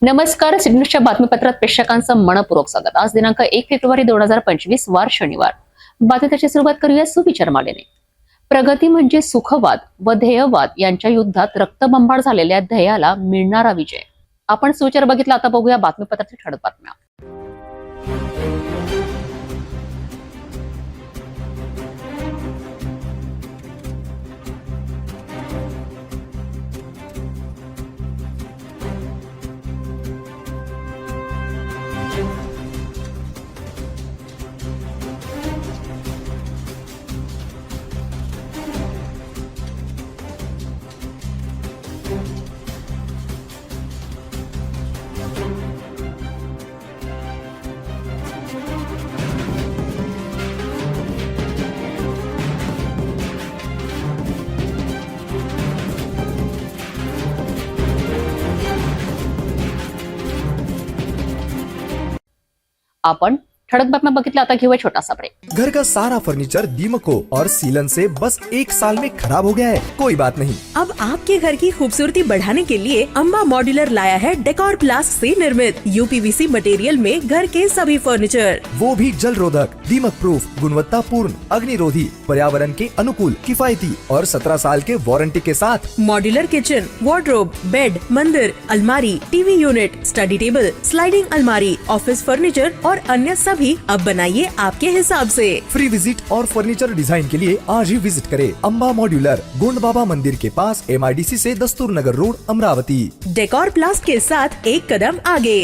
नमस्कार. सिडनीच्या बातमीपत्रात प्रेक्षकांचं मनपूर्वक स्वागत. आज दिनांक 1 फेब्रुवारी 2025 वार शनिवार. बातमीची सुरुवात करूया सुविचारमालेने. प्रगती म्हणजे सुखवाद व ध्येयवाद यांच्या युद्धात रक्तबंबाळ झालेल्या ध्येयाला मिळणारा विजय. आपण सुविचार बघितला. आता बघूया बातमीपत्रातील ठळक बातम्या. आपण ठळक बातम्या बघितल्या. आता घेऊया छोटासा ब्रेक. घर का सारा फर्नीचर दीमको और सीलन से बस 1 साल में खराब हो गया है. कोई बात नहीं, अब आपके घर की खूबसूरती बढ़ाने के लिए अम्बा मॉड्यूलर लाया है डेकोर प्लास्ट से निर्मित यूपीवीसी मटेरियल में घर के सभी फर्नीचर, वो भी जल रोधक, दीमक प्रूफ, गुणवत्ता पूर्ण, अग्निरोधी, पर्यावरण के अनुकूल, किफायती और 17 साल के वारंटी के साथ. मॉड्यूलर किचन, वार्डरोब, बेड, मंदिर, अलमारी, TV unit, study table, sliding अलमारी, ऑफिस फर्नीचर और अन्य सभी अब बनाइए आपके हिसाब से. फ्री विजिट और फर्नीचर डिजाइन के लिए आज ही विजिट करें अम्बा मॉड्यूलर, गोंड बाबा मंदिर के पास, MIDC से दस्तूर नगर रोड, अमरावती. डेकोर प्लास्ट के साथ एक कदम आगे.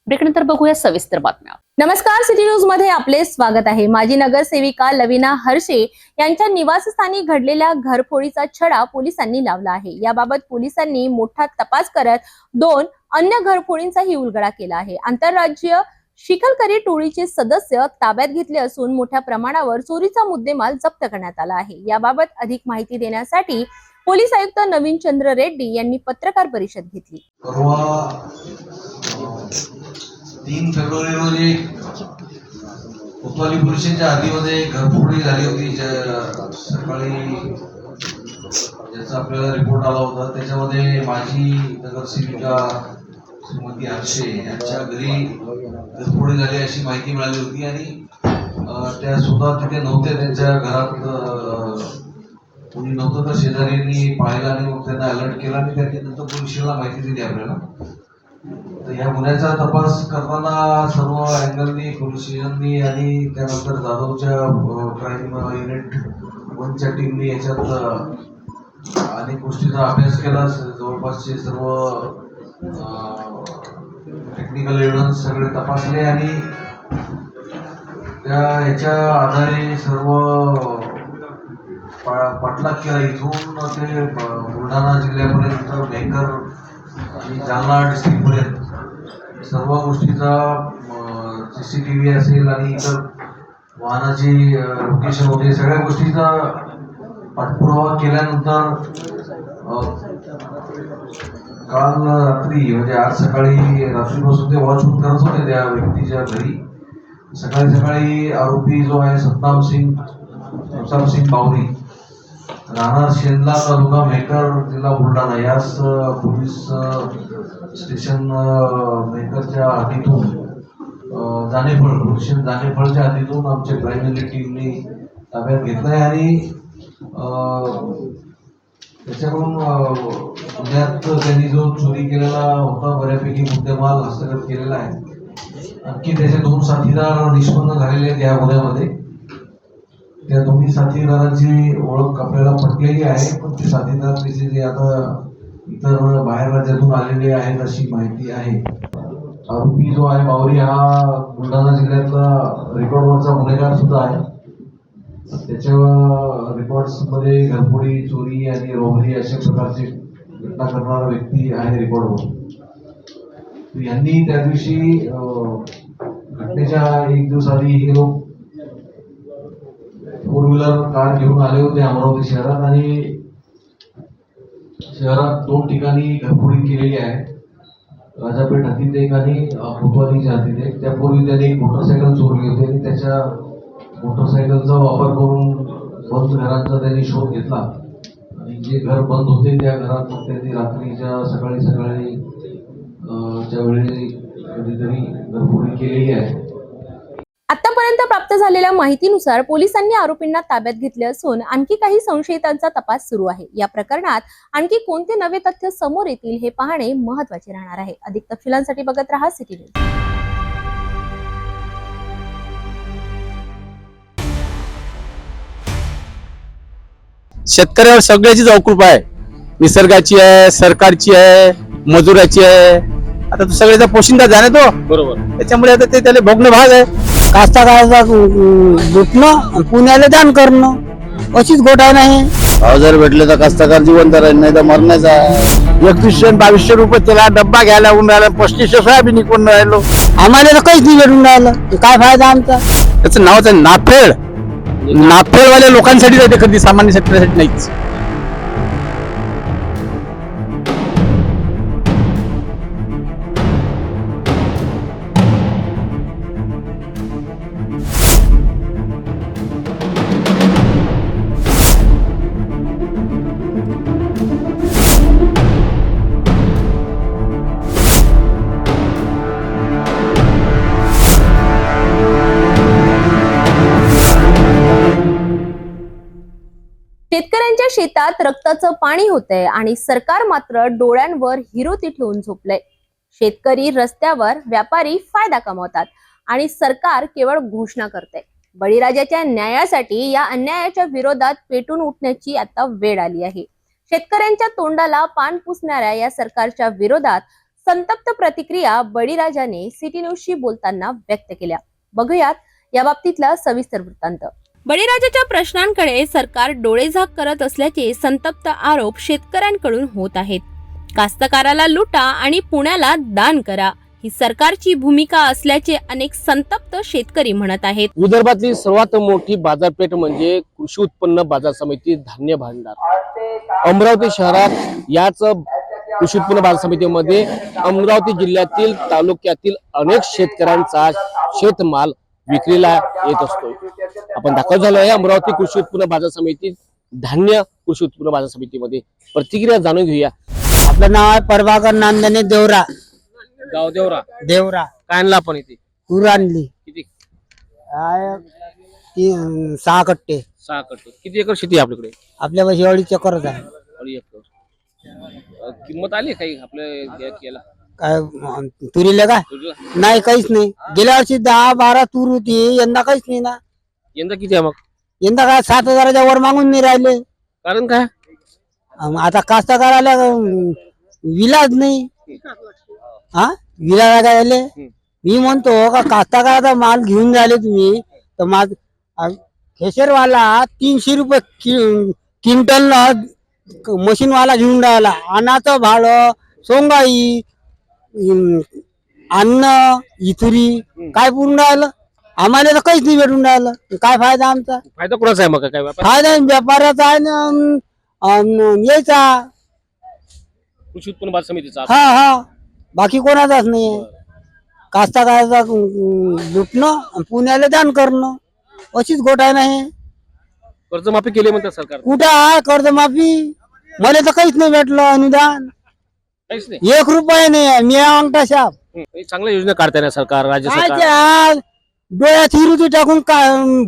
ब्रेकनंतर बघूया सविस्तर बातम्या. नमस्कार. सिटी न्यूज मध्ये आपले स्वागत आहे. माजी नगरसेविका लविना हर्षे यांच्या निवासस्थानी घडलेल्या घरफोडीचा छडा पोलिसांनी लावला आहे. याबाबत पोलिसांनी मोठा तपास करत 2 अन्य घरफोडींचाही उलगडा केला आहे. आंतरराज्यीय शिकलकरी टोळीचे सदस्य ताब्यात घेतले असून मोठ्या प्रमाणावर चोरीचा मुद्देमाल जप्त करण्यात आला आहे. याबाबत अधिक माहिती देण्यासाठी पोलीस आयुक्त नवीन चंद्र रेड्डी यांनी पत्रकार परिषद घेतली. परवा 3 फेब्रुवारी रोजी कोतवाली पोलीस स्टेशनच्या हद्दीमध्ये घरफोडी झाली होती. सकाळी ज्याचा आपल्याला रिपोर्ट आला होता त्याच्यामध्ये माजी नगरसेविका श्रीमती हर्षे यांच्या घरी घरफोडी झाली अशी माहिती मिळाली होती आणि त्या सुद्धा तिथे नव्हते. त्यांच्या घरात कोणी नव्हतं तर शेजाऱ्यांनी पाहिलं आणि मग त्यांना अलर्ट केला आणि त्यानंतर पोलिसांना माहिती दिली आपल्याला. तर या गुन्ह्याचा तपास करताना सर्व अँगलनी पोलीस स्टेशननी आणि त्यानंतर जाधवच्या क्राईम युनिट 1च्या टीमनी याच्यात अनेक गोष्टीचा अभ्यास केला. जवळपासचे सर्व टेक्निकल एव्हिडन्स सगळे तपासले आणि याच्या आधारे सर्व पाठलाग केला. इथून ते बुलढाणा जिल्ह्यापर्यंत मेहकर आणि जालना डिस्ट्रिक्टपर्यंत सर्व गोष्टीचा CCTV असेल आणि इतर वाहनाची लोकेशन होते सगळ्या गोष्टीचा पाठपुरावा केल्यानंतर काल रात्री म्हणजे आज सकाळी रात्रीपासून ते वॉच करत होते त्या व्यक्तीच्या घरी. सकाळी आरोपी जो आहे सतनाम सिंग बावरी राहणार शेंदला तालुका मेहकर जिल्हा बुलढाणा याच पोलीस स्टेशन मेहकरच्या हद्दीतून जानेफळ पोलीस स्टेशन जानेफळच्या हद्दीतून आमच्या क्राईम युनिट टीमने ताब्यात घेतलाय आणि त्याच्याकडून पुण्यात त्यांनी जो चोरी केलेला होता बऱ्यापैकी मुद्देमाल हस्तगत केलेला आहे. आणखी त्याचे 2 साथीदार निष्पन्न झालेले आहेत या गुन्ह्यामध्ये. त्या दोन्ही साथीदारांची ओळख आपल्याला पटलेली आहे पण ते साथीदार त्याचे जे आता इतर बाहेर राज्यातून आलेले आहेत अशी माहिती आहे. आरोपी जो आहे बावरी हा बुलढाणा जिल्ह्यातला रेकॉर्डवरचा गुन्हेगार सुद्धा आहे. त्याच्या रेकॉर्ड्स मध्ये घरफोडी, चोरी आणि रॉबरी अशा प्रकारची घटना करणारा व्यक्ती आहे रेकॉर्डवर. यांनी त्या दिवशी घटनेच्या 1 दिवस आधी हे लोक 4 व्हीलर कार घेऊन आले होते अमरावती शहरात आणि शहरात 2 ठिकाणी घरफोडी केलेली आहे. राजापेठ हद्दीत एक आणि कोतवालीच्या हद्दीत एक. त्यापूर्वी त्यांनी एक मोटरसायकल चोरली होती आणि त्याच्या मोटरसायकलचा वापर करून बंद घरांचा त्यांनी शोध घेतला आणि जे घर बंद होते त्या घरात त्यांनी रात्रीच्या सकाळी त्यावेळी कधीतरी घरफोडी केलेली आहे. आतापर्यंत प्राप्त झालेल्या माहितीनुसार पोलिसांनी आरोपींना ताब्यात घेतले असून आणखी काही संशयितांचा तपास सुरू आहे. या प्रकरणात आणखी कोणते नवे तथ्य समोर येतील हे पाहणे महत्त्वाचे राहणार आहे. अधिक तपशिलांसाठी बघत रहा सिटी न्यूज. शेतकऱ्यावर सगळ्याची जबाबदारी आहे. निसर्गाची आहे, सरकारची आहे, मजुराची आहे. आता तो सगळ्याचा पोशिंदा झाला तो बरोबर, त्याच्यामुळे आता ते त्याला भोगणं भाग आहे. कास्तकाराचा लुटणं पुण्याला दान करणं अशीच घोटाळा नाही. भाव जर भेटले तर कास्तकार जिवंत राहील, नाही तर मरण्याचा. 2100-2200 रुपये त्याला डब्बा घ्यायला लागून राहिला, 3500 सोयाबीन निघून राहिलो. आम्हाला तर काहीच नाही भेटून राहिलं. काय फायदा आमचा? त्याचं नावच आहे नाफेड. नाफेडवाल्या लोकांसाठी जाते, कधी सामान्य शेतकऱ्यासाठी नाहीच. शेतकऱ्यांच्या शेतात रक्ताचं पाणी होतंय आणि सरकार मात्र डोळ्यांवर हिरोती ठेवून झोपलंय. शेतकरी रस्त्यावर, व्यापारी फायदा कमवतात आणि सरकार केवळ घोषणा करते. बळीराजाच्या न्यायासाठी या अन्यायाच्या विरोधात पेटून उठण्याची आता वेळ आली आहे. शेतकऱ्यांच्या तोंडाला पान पुसणाऱ्या या सरकारच्या विरोधात संतप्त प्रतिक्रिया बळीराजाने सिटी न्यूजशी बोलताना व्यक्त केल्या. बघूयात या बाबतीतला सविस्तर वृत्तांत. बळीराजाच्या प्रश्नांकडे सरकार डोळेझाक करत असल्याचे संतप्त आरोप शेतकऱ्यांकडून होत आहेत. कास्तकाराला लुटा आणि पुण्याला दान करा ही सरकारची भूमिका असल्याचे अनेक संतप्त शेतकरी म्हणत आहेत. विदर्भातली सर्वात मोठी बाजारपेठ म्हणजे कृषी उत्पन्न बाजार समिती धान्य भांडार. अमरावती शहरात याच कृषी उत्पन्न बाजार समितीमध्ये अमरावती जिल्ह्यातील तालुक्यातील अनेक शेतकऱ्यांचा शेतमाल विक्रीला येत असतो. आपण दाखल झालो आहे अमरावती कृषी उत्पन्न बाजार समिती धान्य कृषी उत्पन्न बाजार समितीमध्ये. प्रतिक्रिया जाणून घेऊया. आपलं नाव आहे प्रभाकर नांदणे देवरा. गाव देवरा. देवरा काय आणलं आपण इथे? तूर आणली. किती? 6 कट्टे. 6 कट्टे. किती एकर शेती आहे आपल्याकडे? आपल्या पाशी एवढी चक्करच आहे. 2 एकर. किंमत आली काही आपल्या याला काय तुरीला का तुझं? नाही, काहीच नाही. गेल्या वर्षी 10-12 तूर होती, यंदा काहीच नाही ना. यंदा किती आहे मग? यंदा काय 7,000च्या वर मागून नाही राहिले. कारण काय? आता कास्तकाराला विलाज नाही. हा, विलाज काय झाले? मी म्हणतो का कास्तकाराचा माल घेऊन राहिले तुम्ही तर माझ खेशरवाला 300 रुपये क्विंटल मशीन वाला घेऊन राहिला. अन्नाचं भाडं, सोंगाई, अन्न, इथुरी काय पुरून राहिलं. आम्हाला तर काहीच नाही भेटून राहिलं. काय फायदा आमचा? फायदा कोणाचा आहे मग? काय फायदा व्यापाराचा आहे ना यायचा, कृषी उत्पन्न बाजार समितीचा. हा, बाकी कोणाचाच नाही. कास्तकाराचा लुटणं पुण्याला दान करणं अशीच घोटाळा नाही. कर्जमाफी केली म्हणतात सरकार. कुठं आहे कर्जमाफी? मला तर काहीच नाही भेटलं अनुदान. काहीच नाही. 1 रुपया नाही. मी अंगठा शाप. चांगल्या योजना काढताय ना सरकार, राज्य काय सरकार. ते आज डोळ्यात हिरुती टाकून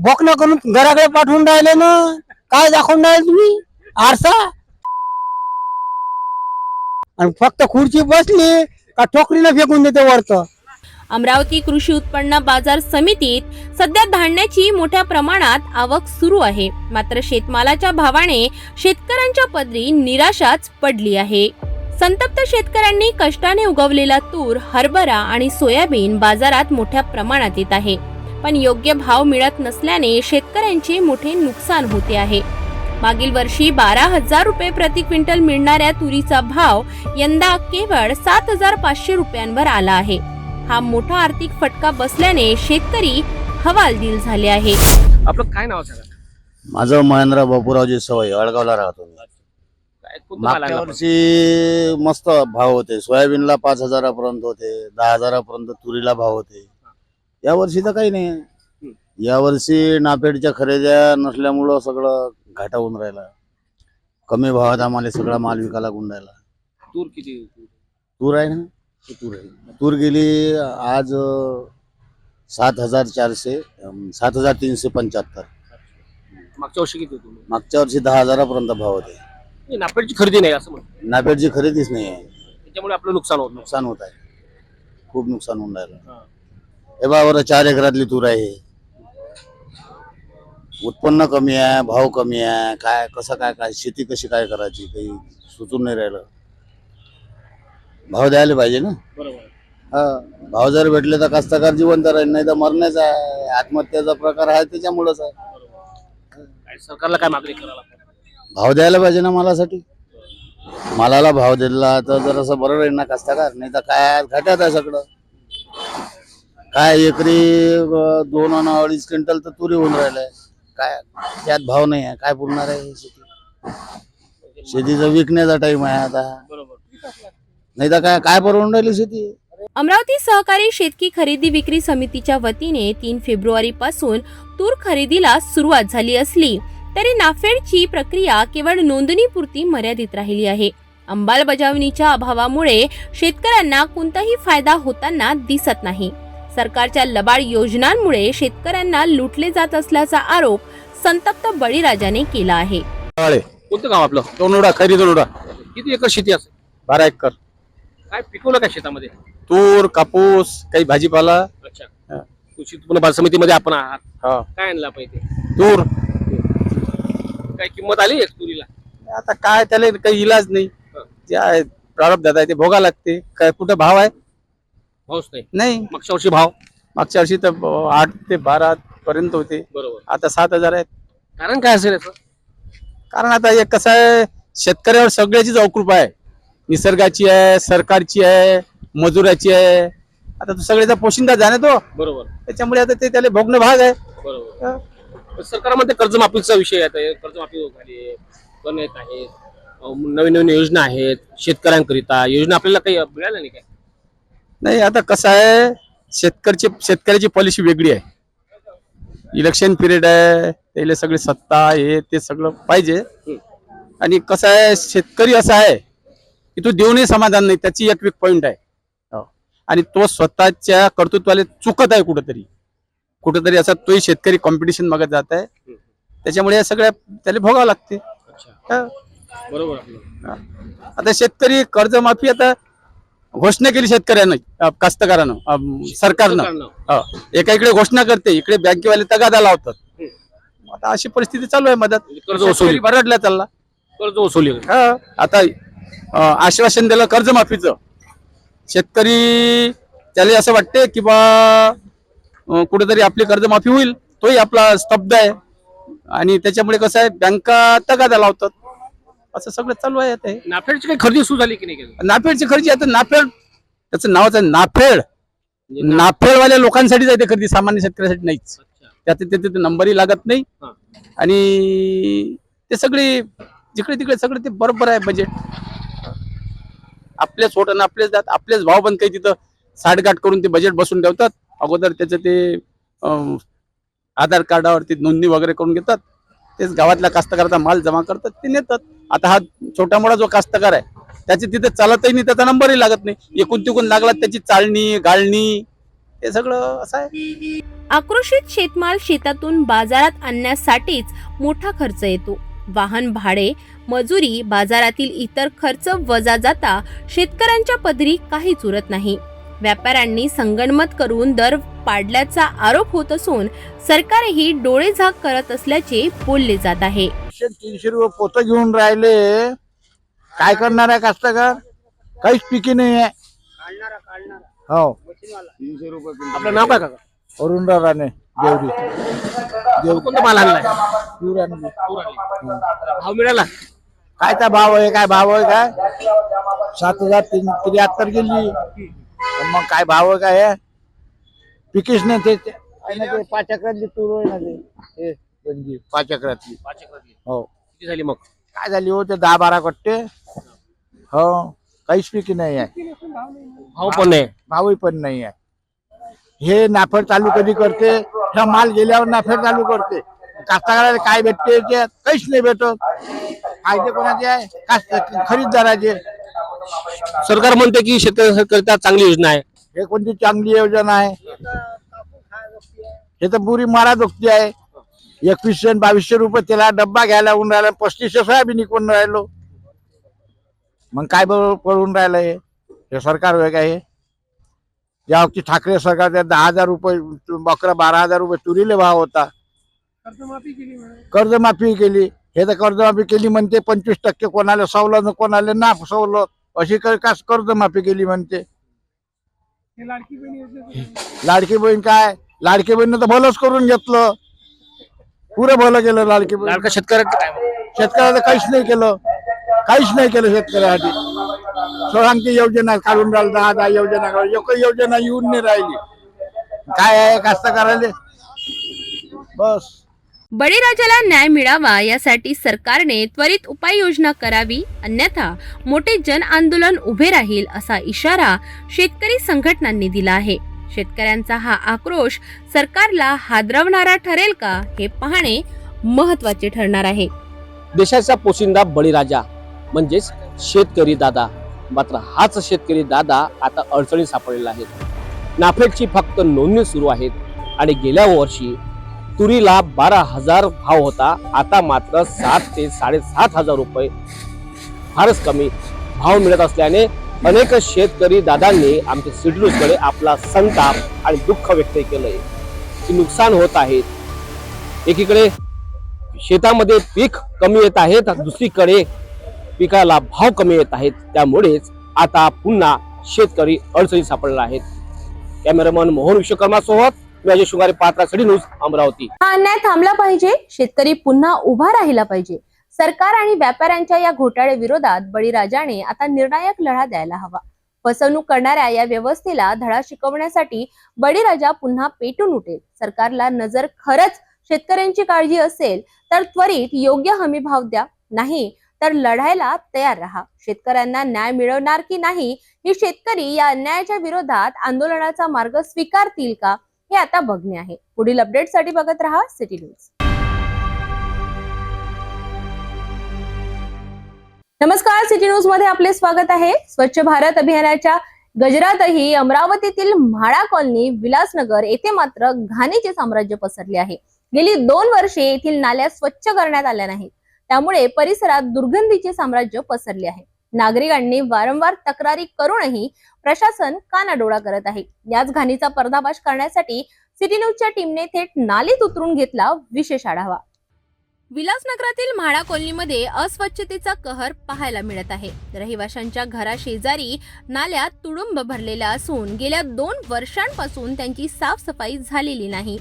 भोकणं करून घराकडे पाठवून राहिले ना. काय दाखवून राहिले तुम्ही? आरसा. आणि फक्त खुर्ची बसली का ठोकरीला फेकून देते वरतं. अमरावती कृषी उत्पन्न बाजार समितीत सध्या धान्याची मोठ्या प्रमाणात आवक सुरू आहे. मात्र शेतमालाच्या भावाने शेतकऱ्यांच्या पदरी निराशाच पडली आहे. संतप्त शेतकऱ्यांनी कष्टाने उगवलेला तूर, हरभरा आणि सोयाबीन बाजारात मोठ्या प्रमाणात येत आहे. पण योग्य भाव मिळत नसल्याने शेतकऱ्यांचे मोठे नुकसान होते आहे. मागील वर्षी 12,000 रुपये प्रति क्विंटल मिळणाऱ्या तुरीचा भाव यंदा केवळ 7,500 रुपयांवर आला आहे. हा मोठा आर्थिक फटका बसल्याने शेतकरी हवालदिल झाले आहे. आपलं काय नाव सांगा? माझं महेंद्र बापूरावजी सवय, अळगावला राहतो मी. काय कोणतं माल मागच्या आणलं आपण? वर्षी मस्त भाव होते. सोयाबीनला 5,000 पर्यंत होते, 10,000 पर्यंत तुरीला भाव होते. या वर्षी तर काही नाही. या वर्षी नाफेडच्या खरेद्या नसल्यामुळं सगळं घाटा होऊन राहिला. कमी भावात आम्हाला सगळा माल विकायला लागून राहिला. तूर किती? तूर आहे ना तूर गेली आज 7,375. मागच्या वर्षी किती होती? मागच्या वर्षी 10,000पर्यंत भाव होते. नाफेडची खरेदी नाही असं म्हणतो, नाफेडची खरेदीच नाही आहे. त्याच्यामुळे आपलं नुकसान होत नुकसान होत आहे, खूप नुकसान होऊन राहिलं. हे बा बरं 4 एकरातली तूर आहे, उत्पन्न कमी आहे, भाव कमी आहे. काय कसं काय शेती कशी काय करायची काही सुचून नाही राहिलं. भाव द्यायला पाहिजे ना. बरोबर. हा, भाव जर भेटले तर कास्तकार जिवंत राहील, नाही तर मरण्याचा आहे. आत्महत्याचा प्रकार आहे त्याच्यामुळेच आहे. काय सरकारला काय मागणी करायला पाहिजे? भाव द्यायला पाहिजे ना मालासाठी. मालाला भाव दिला तर जरासं बरं राहील ना कास्तकार, नाही तर काय घाट्यात आहे सगळं. काय एकरी 2 आणि 2.5 क्विंटल तर तुरी होऊन राहिलाय. काय त्यात भाव नाही आहे, काय पुरणार आहे शेती. शेतीचा विकण्याचा टाइम आहे आता, नाही तर काय परवडून राहिली शेती. अमरावती सहकारी शेतकी खरेदी विक्री समितीच्या वतीने 3 फेब्रुवारी पासून तूर खरेदीला सुरुवात झाली असली तरी नाफेडची प्रक्रिया केवळ नोंदणीपुरती मर्यादित राहिली आहे. अंमलबजावणीच्या अभावामुळे शेतकऱ्यांना कोणताही फायदा होताना दिसत नाही. सरकारच्या लबाड योजनांमुळे शेतकऱ्यांना लुटले जात असल्याचा आरोप संतप्त बळीराजाने केला आहे. कोणतं गाव आपलं? दोनोडा खैरी दोनोडा. किती एकर शेती असेल? 12 एकर. काय पिकवलं काय शेतामध्ये? तूर, कापूस, काही भाजीपाला. अच्छा. हा. कृषी उत्पन्न बाजार समितीमध्ये आपण आहात, हा. काय आणला पाहिजे? तूर. काय किंमत आली एक तुरीला? आता काय त्याला काही इलाज नाही. जे आहे प्रारब्धात आहे ते भोगा लागते. काय कुठं भाव आहे? भाऊच नाही. नाही. मागच्या वर्षी भाव? मागच्या वर्षी तर 8 ते 12 पर्यंत होते. बरोबर. आता 7,000 आहेत. कारण काय असेल याचं? कारण आता हे कसं आहे, शेतकऱ्यावर सगळ्याचीच अवकृपा आहे. निसर्गाची आहे, सरकारची आहे, मजुराची आहे. आता तो सगळ्याचा पोशिंदा जाणे तो, बरोबर. त्याच्यामुळे आता ते त्याला भोगणं भाग आहे. बरोबर. पण सरकारमध्ये कर्जमाफीचा विषय आहे, कर्जमाफी झाली पण येत आहे, नवीन नवीन योजना आहेत शेतकऱ्यांकरिता. योजना आपल्याला काही मिळाल्या नाही काय? नाही, आता कसं आहे, शेतकऱ्याची पॉलिसी वेगळी आहे. इलेक्शन पिरियड आहे, त्याला सगळी सत्ता हे ते सगळं पाहिजे. आणि कसं आहे, शेतकरी असा आहे की तो देऊनही समाधान नाही, त्याची एक वीक पॉइंट आहे. आणि तो स्वतःच्या कर्तृत्वाला चुकत आहे कुठंतरी असा तोही शेतकरी कॉम्पिटिशन मागत जात आहे. त्याच्यामुळे या सगळ्या त्याला भोगावं लागते. हा. बरोबर. आता शेतकरी कर्जमाफी आता घोषणा केली शेतकऱ्यानं, कास्तकारानं, सरकारनं. एका इकडे घोषणा करते, इकडे बँकेवाले तगादा लावतात. आता अशी परिस्थिती चालू आहे. मदत कर्ज वसुली बरडल्या चालला. कर्ज वसुली. हा. आता आश्वासन दिलं कर्जमाफीचं, शेतकरी त्याला असं वाटते की बा कुठेतरी आपली कर्जमाफी होईल, तोही आपला स्तब्ध आहे. आणि त्याच्यामुळे कसं आहे, बँका तगादा लावतात. असं सगळं चालू आहे. आता नाफेडची काही खरेदी सुरू झाली की नाही? नाफेडची खरेदी, आता नाफेड त्याचं नावच आहे नाफेड. नाफेडवाल्या लोकांसाठीच आहे ते खरेदी, सामान्य शेतकऱ्यासाठी नाहीच. त्यात ते नंबरही लागत नाही. आणि ते सगळे जिकडे तिकडे सगळं ते बरोबर आहे. बजेट आपलेच होत आणि आपलेच जात, आपलेच भाव बंद काही तिथं साठगाठ करून ते बजेट बसून ठेवतात. अगोदर त्याचं ते आधार कार्डावर ते नोंदणी वगैरे करून घेतात. तेच गावातल्या कास्तकाराचा माल जमा करतात, ते नेतात. आता हा छोटा मोठा जो कास्तकार आहे त्याची तिथे चालतही नाही, त्याचा नंबरही लागत नाही. एकूण तिकून लागला त्याची चाळणी गाळणी हे सगळं असं आहे. आक्रोशित शेतमाल शेतातून बाजारात आणण्यासाठीच मोठा खर्च येतो. वाहन भाडे, मजुरी, बाजारातील इतर खर्च वजा जाता शेतकऱ्यांच्या पदरी काहीच उरत नाही. व्यापाऱ्यांनी संगनमत करून दर पाडल्याचा आरोप होत असून सरकारही डोळेझाक करत असल्याचे बोलले जात आहे. 300 रुपये पोतं घेऊन राहिले, काय करणार आहे कास्तकार? काहीच पिकी नाही आहे. हो. 300 रुपये. आपलं नाव काय काका? अरुणराव राणे, देवरी. कोणता माल आणलाय? तूर आणली. भाव मिळाला? कायचा भाव आहे, काय भाव आहे काय? 7,373 गेली. मग काय भाव आहे काय? पिकीच नाही. ते 5 एकरातली तूर आहे ना, ते 5 एकरातली. 5 एकरातली. हो. किती झाली मग? काय झाली हो, ते 10-12 कट्टे. हो, काहीच पिकी नाही आहे. भाव पण नाही. भावही पण नाही आहे. हे नाफेड चालू कधी करते? हा माल गेल्यावर नाफेड चालू करते. कास्तकाराला काय भेटते? ते काहीच नाही भेटत. फायदे कोणाचे आहे? खरीददाराचे. सरकार म्हणते की शेतकऱ्यांकरिता चांगली योजना आहे. हे कोणती चांगली योजना आहे? हे तर पुरी मारा दोक्ती आहे. 2100 आणि 2200 रुपये त्याला डब्बा घ्यायला होऊन राहिला, 3500 सोयाबीन विकून राहिलो. मग काय पडून राहिलं हे सरकार वेग आहे. ज्या वक्ती ठाकरे सरकार 10,000 रुपये बकरा, 12,000 रुपये तुरीले भाव होता. कर्जमाफी केली. हे तर कर्जमाफी केली म्हणते 25% कोणाला सवलत, कोणाला ना सवलत, अशी कर्जमाफी केली म्हणते. लाडकी बहीण काय? लाडकी बहीण तर भलंच करून घेतलं, पुरं भलं केलं लाडकी बहीण. लाडका शेतकऱ्याचं काहीच नाही केलं, काहीच नाही केलं शेतकऱ्यासाठी. सोळांकी योजना काढून राहिली, 10 योजना, एकही योजना येऊन नाही राहिली. काय आहे कास्तकाराले? बस बळीराजाला न्याय मिळावा यासाठी सरकारने त्वरित उपाययोजना करावी, अन्यथा मोठे जन आंदोलन उभे राहील असा इशारा शेतकरी संघटनांनी दिला आहे. शेतकऱ्यांचा हा आक्रोश सरकारला हादरवणारा ठरेल का हे पाहणे महत्त्वाचे ठरणार आहे. देशाचा पोशिंदा बळीराजा म्हणजेच शेतकरी दादा. मात्र हाच शेतकरी दादा आता अडचणीत सापडलेला आहे. नाफेडची फक्त नोंदणी सुरू आहेत आणि गेल्या वर्षी तुरीला 12,000 भाव होता, आता मात्र 7 ते 7,500 रुपये फारच कमी भाव मिळत असल्याने अनेक शेतकरी दादांनी आमच्या सिटी न्यूजकडे आपला संताप आणि दुःख व्यक्त केलंय की नुकसान होत आहे. एकीकडे शेतामध्ये पीक कमी येत आहेत, दुसरीकडे पिकाला भाव कमी येत आहेत. त्यामुळेच आता पुन्हा शेतकरी अडचणीत सापडले आहेत. कॅमेरामन मोहन विश्वकर्मा सोबत माझे शुगारे पात्रा, सिटी न्यूज, अमरावती. हा अन्याय थांबला पाहिजे. शेतकरी पुन्हा उभा राहिला पाहिजे. सरकार आणि व्यापाऱ्यांच्या या घोटाळे विरोधात बळीराजाने आता निर्णायक लढा द्यायला हवा. फसवणूक करणाऱ्या या व्यवस्थेला धडा शिकवण्यासाठी बळीराजा पुन्हा पेटून उठेल. सरकारला नजर खरंच शेतकऱ्यांची काळजी असेल तर त्वरित योग्य हमी भाव द्या, नाही तर लढायला तयार राहा. शेतकऱ्यांना न्याय मिळवणार की नाही हे शेतकरी या अन्यायाच्या विरोधात आंदोलनाचा मार्ग स्वीकारतील का हे आता बघणे आहे. पुढील अपडेटसाठी बघत रहा सिटी न्यूज. नमस्कार, सिटी न्यूज मध्ये आपले स्वागत आहे. स्वच्छ भारत अभियानाच्या गजरातही अमरावतीतील म्हाडा कॉलनी, विलासनगर येथे मात्र घाणीचे साम्राज्य पसरले आहे. गेली 2 वर्षे येथील नाल्या स्वच्छ करण्यात आल्या नाहीत, त्यामुळे परिसरात दुर्गंधीचे साम्राज्य पसरले आहे. नागरिकांनी वारंवार तक्रारी करूनही प्रशासन कानाडोळा करत आहे. याच घाणीचा पर्दाफाश करण्यासाठी सिटी न्यूजच्या टीमने थेट नालीत उतरून घेतला विशेष आढावा. विलासनगरातील म्हाडा कॉलनीमध्ये अस्वच्छतेचा कहर पाहायला मिळत आहे. रहिवाशांच्या घराशेजारी नाल्या तुडुंब भरलेल्या असून गेल्या 2 वर्षांपासून त्यांची साफसफाई झालेली नाही.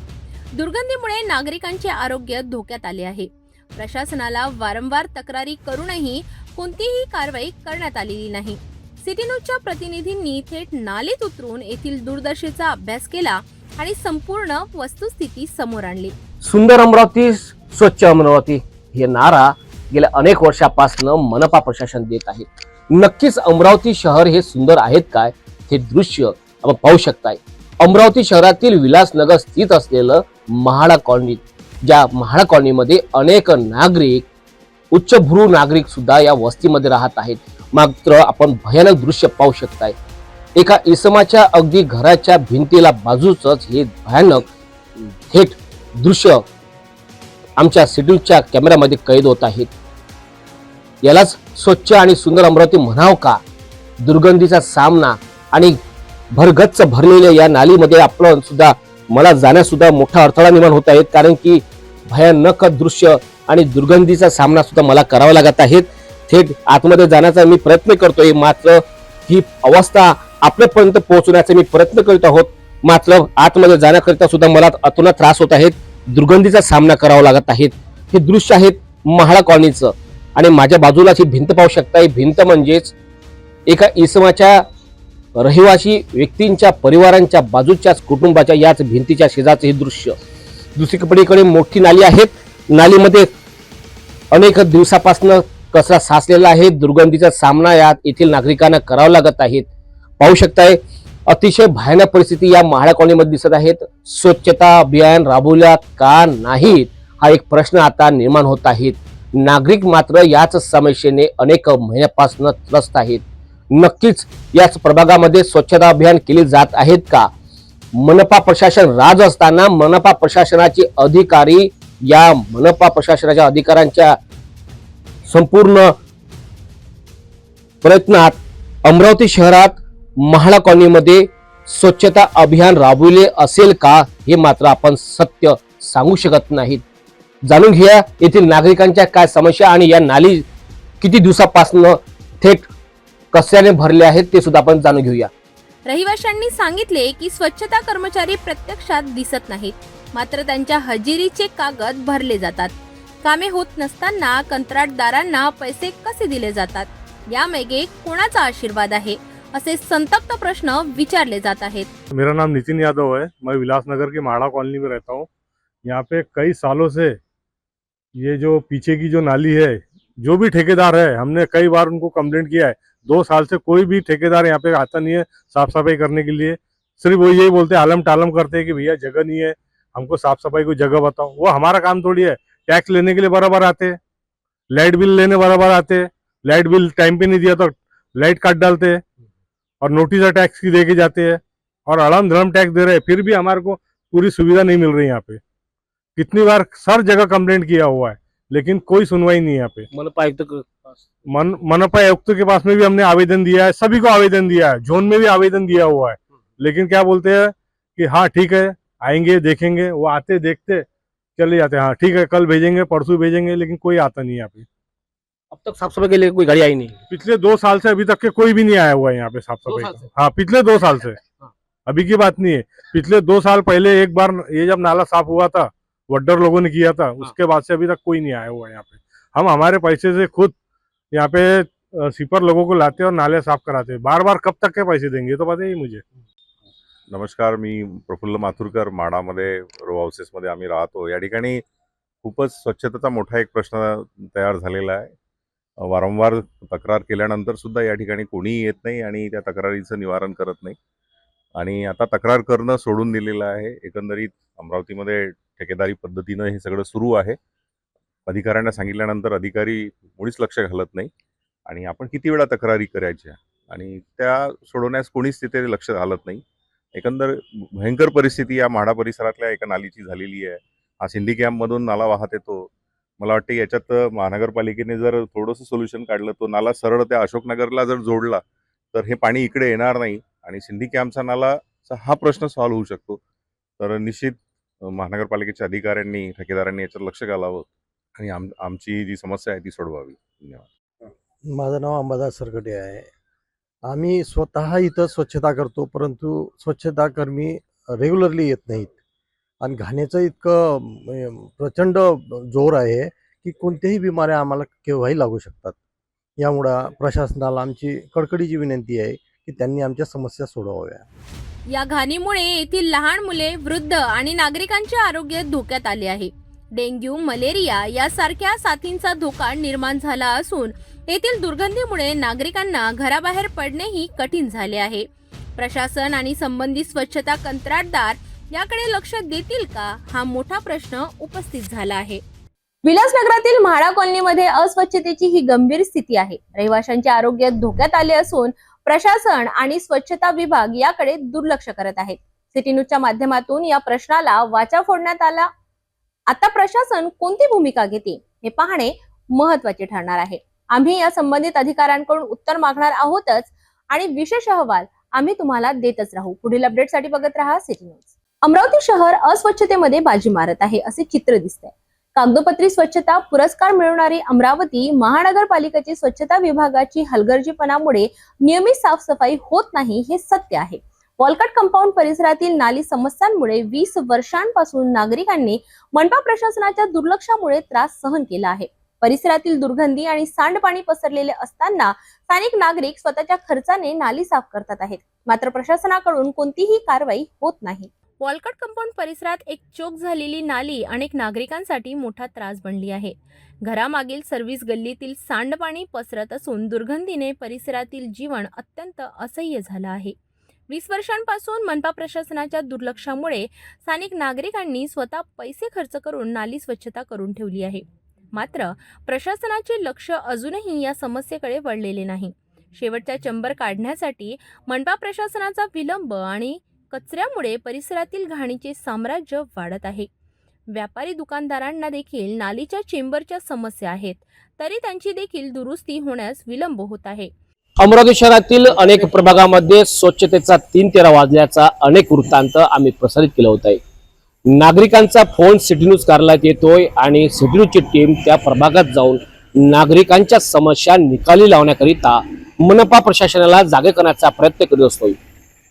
दुर्गंधीमुळे नागरिकांचे आरोग्य धोक्यात आले आहे. प्रशासनाला वारंवार तक्रारी करूनही कोणतीही कारवाई करण्यात आलेली नाही. सिटी न्यूजच्या प्रतिनिधींनी थेट नालीत उतरून येथील दुर्दशेचा अभ्यास केला आणि संपूर्ण वस्तुस्थिती समोर आणली. सुंदर अमरावती, स्वच्छ अमरावती हे नारा गेल्या अनेक वर्षापासून मनपा प्रशासन देत आहे. नक्कीच अमरावती शहर हे सुंदर आहेत काय हे दृश्य आपण पाहू शकताय. अमरावती शहरातील विलासनगर स्थित असलेलं म्हाडा कॉलनी, ज्या म्हाडा कॉलनीमध्ये अनेक नागरिक, उच्चभ्रू नागरिक सुद्धा या वस्तीमध्ये राहत आहेत. मात्र आपण भयानक दृश्य पाहू शकताय. एका इसमाच्या अगदी घराच्या भिंतीला बाजूचंच हे भयानक थेट दृश्य आमच्या सिटीच्या कॅमेऱ्यामध्ये कैद होत आहेत. यालाच स्वच्छ आणि सुंदर अमरावती म्हणाव का? दुर्गंधीचा सामना आणि भरगच्च भरलेल्या या नालीमध्ये आपण सुद्धा मला जाण्यास सुद्धा मोठा अडथळा निर्माण होत आहेत, कारण की भयानक दृश्य आणि दुर्गंधीचा सामना सुद्धा मला करावा लागत आहे. थेट आतमध्ये जाण्याचा मी प्रयत्न करतोय, मात्र ही अवस्था आपल्यापर्यंत पोहोचण्याचा मी प्रयत्न करीत आहोत. मात्र आतमध्ये जाण्याकरिता सुद्धा मला अतोनात त्रास होत आहेत, दुर्गंधीचा सामना करावा लागत आहे. हे दृश्य आहेत म्हाडा कॉलनीचं आणि माझ्या बाजूला ही भिंत पाहू शकता. ही भिंत म्हणजेच एका इसमाच्या रहिवासी व्यक्तींच्या परिवारांच्या बाजूच्याच कुटुंबाच्या याच भिंतीच्या शेजारचं हे दृश्य. दुसरीकडे मोठी नाली आहेत. नालीमध्ये अनेक दिवसापासून कचरा साचलेला आहे. दुर्गंधीचा सामना येथील नागरिकांना करावा लागत आहे. पाहू शकताय अतिशय भयानक परिस्थिती या म्हाडा कॉलनीमध्ये दिसत आहेत. स्वच्छता अभियान राबवल्यात का नाहीत हा एक प्रश्न आता निर्माण होत आहे. नागरिक मात्र याच समस्येने अनेक महिन्यापासून त्रस्त आहेत. नक्कीच याच प्रभागामध्ये स्वच्छता अभियान केले जात आहेत का? मनपा प्रशासन राज असताना मनपा प्रशासनाचे अधिकारी या मनपा प्रशासनाच्या अधिकाऱ्यांच्या संपूर्ण प्रयत्नात अमरावती शहरात महाडा कॉलनीमध्ये स्वच्छता अभियान राबविले असेल का, हे मात्र आपण सत्य सांगू शकत नाहीत. जाणून घ्या येथील नागरिकांच्या काय समस्या आणि या नाली किती दिवसापासून थेट कचऱ्याने भरले आहेत ते सुद्धा आपण जाणून घेऊया. रहिवाशांनी सांगितले की स्वच्छता कर्मचारी प्रत्यक्षात दिसत नाहीत, मात्र त्यांच्या हजेरीचे कागद भरले जातात. कामे होत नसताना कंत्राटदारांना पैसे कसे दिले जातात, यामागे कोणाचा आशीर्वाद आहे, असे संतप्त प्रश्न विचारले जात आहेत. मेरा नाम नितिन यादव है. मैं विलासनगर के माड़ा कॉलोनी में रहता हूँ. यहाँ पे कई सालों से ये जो पीछे की जो नाली है, जो भी ठेकेदार है, हमने कई बार उनको कंप्लेंट किया है. 2 साल से कोई भी ठेकेदार यहाँ पे आता नहीं है साफ सफाई करने के लिए. सिर्फ वो यही बोलते हैं, आलम टालम करते हैं कि भैया जगह नहीं है, हमको साफ सफाई को जगह बताओ. वो हमारा काम थोड़ी है. टैक्स लेने के लिए बराबर आते, लाइट बिल लेने बराबर आते, लाइट बिल टाइम पे नहीं दिया तो लाइट काट डालते और नोटिस टैक्स की दे के जाते हैं और अड़म धड़म टैक्स दे रहे हैं. फिर भी हमारे को पूरी सुविधा नहीं मिल रही. यहाँ पे कितनी बार सर जगह कंप्लेंट किया हुआ है, लेकिन कोई सुनवाई नहीं है यहाँ पे. मनपा आयुक्त मनपा आयुक्त के पास में भी हमने आवेदन दिया है, सभी को आवेदन दिया है, जोन में भी आवेदन दिया हुआ है, लेकिन क्या बोलते हैं कि हाँ ठीक है आएंगे देखेंगे. वो आते देखते चले जाते हैं, हाँ ठीक है कल भेजेंगे परसों भेजेंगे, लेकिन कोई आता नहीं यहाँ पे. अब तक साफ सफाई के लिए कोई गाड़ी आई नहीं. पिछले 2 साल से अभी तक के कोई भी नहीं आया हुआ है यहाँ पे साफ 2 सफाई साल का. से? हाँ पिछले 2 साल से, अभी की बात नहीं है. पिछले 2 साल पहले एक बार ये जब नाला साफ हुआ था, वड्डर लोगों ने किया था, उसके बाद से अभी तक कोई नहीं आया हुआ है यहाँ पे. हम हमारे पैसे से खुद यहाँ पे स्वीपर लोगों को लाते और नाले साफ कराते. बार बार कब तक के पैसे देंगे तो पता ही मुझे. नमस्कार, मी प्रफुल्ल माथुरकर. माडामध्ये रो हाऊसेसमध्ये आम्ही राहतो. या ठिकाणी खूपच स्वच्छतेचा मोठा एक प्रश्न तयार झालेला आहे. वारंवार तक्रार केल्यानंतर सुद्धा या ठिकाणी कोणीही येत नाही आणि त्या तक्रारीचं निवारण करत नाही आणि आता तक्रार करणं सोडून दिलेलं आहे. एकंदरीत अमरावतीमध्ये ठेकेदारी पद्धतीनं हे सगळं सुरू आहे. अधिकाऱ्यांना सांगितल्यानंतर अधिकारी मुळीच लक्ष घालत नाही आणि आपण किती वेळा तक्रारी करायच्या आणि त्या सोडवण्यास कोणीच तिथे लक्ष घालत नाही. एकंदर भयंकर परिस्थिती या म्हाडा परिसरातल्या एका नालीची झालेली आहे. हा सिंधी कॅम्पमधून नाला वाहत येतो. मला वाटतं याच्यात महानगरपालिकेने जर थोडंसं सोल्युशन काढलं, तो नाला सरळ त्या अशोकनगरला जर जोडला तर हे पाणी इकडे येणार नाही आणि सिंधी कॅम्पचा नालाचा हा प्रश्न सॉल्व्ह होऊ शकतो. तर निश्चित महानगरपालिकेच्या अधिकाऱ्यांनी ठेकेदारांनी याच्यात लक्ष घालावं आणि आमची जी समस्या आहे ती सोडवावी. धन्यवाद. माझं नाव अंबादास सरकटे आहे. आम्ही स्वतः इथं स्वच्छता करतो, परंतु स्वच्छताकर्मी रेग्युलरली येत नाहीत आणि घाण्याचं इतकं प्रचंड जोर आहे की कोणत्याही बिमाऱ्या आम्हाला केव्हाही लागू शकतात. यामुळं प्रशासनाला आमची कडकडीची विनंती आहे की त्यांनी आमच्या समस्या सोडवाव्या. या घाणीमुळे येथील लहान मुले, वृद्ध आणि नागरिकांचे आरोग्य धोक्यात आले आहे. डेंग्यू, मलेरिया यासारख्या साथींचा धोका निर्माण झाला असून येथील दुर्गंधीमुळे नागरिकांना घराबाहेर पडणेही कठीण झाले आहे. प्रशासन आणि संबंधित स्वच्छता कंत्राटदार याकडे लक्ष देतील का, हा मोठा प्रश्न उपस्थित झाला आहे. विलासनगरातील म्हाडा कॉलनीमध्ये अस्वच्छतेची ही गंभीर स्थिती आहे. रहिवाशांचे आरोग्य धोक्यात आले असून प्रशासन आणि स्वच्छता विभाग याकडे दुर्लक्ष करत आहेत. सिटी न्यूजच्या माध्यमातून या प्रश्नाला वाचा फोडण्यात आला. आता प्रशासन कोणती भूमिका घेते हे पाहणे महत्त्वाचे ठरणार आहे. आम्ही या संबंधित अधिकाऱ्यांकडून उत्तर मागणार आहोतच आणि विशेष अहवाल आम्ही तुम्हाला देतच राहू. पुढील अपडेटसाठी बघत राहा सिटी न्यूज. अमरावती शहर अस्वच्छतेमध्ये बाजी मारत आहे असे चित्र दिसतंय. कागदोपत्री स्वच्छता पुरस्कार मिळवणारी अमरावती महानगरपालिकेची स्वच्छता विभागाची हलगर्जीपणामुळे नियमित साफसफाई होत नाही हे सत्य आहे. वॉलकट कंपाऊंड परिसरातील नाली समस्यांमुळे 20 वर्षांपासून नागरिकांनी मनपा प्रशासनाच्या दुर्लक्षामुळे त्रास सहन केला आहे. परिसरातील दुर्गंधी आणि सांडपाणी पसरलेले असताना स्थानिक नागरिक स्वतःच्या खर्चाने नाली साफ करतात आहेत, मात्र प्रशासनाकडून कोणतीही कारवाई होत नाही. वॉलकट कंपाऊंड परिसरात एक चोक झालेली नाली अनेक नागरिकांसाठी मोठा त्रास बनली आहे. घरामागील सर्व्हिस गल्लीतील सांडपाणी पसरत असून दुर्गंधीने परिसरातील जीवन अत्यंत असह्य झालं आहे. 20 वर्षांपासून मनपा प्रशासनाच्या दुर्लक्षामुळे स्थानिक नागरिकांनी स्वतः पैसे खर्च करून नाली स्वच्छता करून ठेवली आहे, मात्र प्रशासनाचे लक्ष अजूनही या समस्येकडे वळलेले नाही. शेवटचा चंबर काढण्यासाठी मनपा प्रशासनाचा विलंब आणि कचऱ्यामुळे परिसरातील घाणीचे साम्राज्य वाढत आहे. व्यापारी दुकानदारांना देखील नालीच्या चेंबरच्या समस्या आहेत, तरी त्यांची देखील दुरुस्ती होण्यास विलंब होत आहे. अमरावती शहरातील अनेक प्रभागामध्ये स्वच्छतेचा 3-13 वाजल्याचा अनेक वृत्तांत आम्ही प्रसारित केला होता. नागरिकांचा फोन सिटी न्यूज कार्यालयात येतोय आणि सिटी न्यूजची टीम त्या प्रभागात जाऊन नागरिकांच्या समस्या निकाली लावण्याकरिता मनपा प्रशासनाला जागे करण्याचा प्रयत्न करीत असतोय.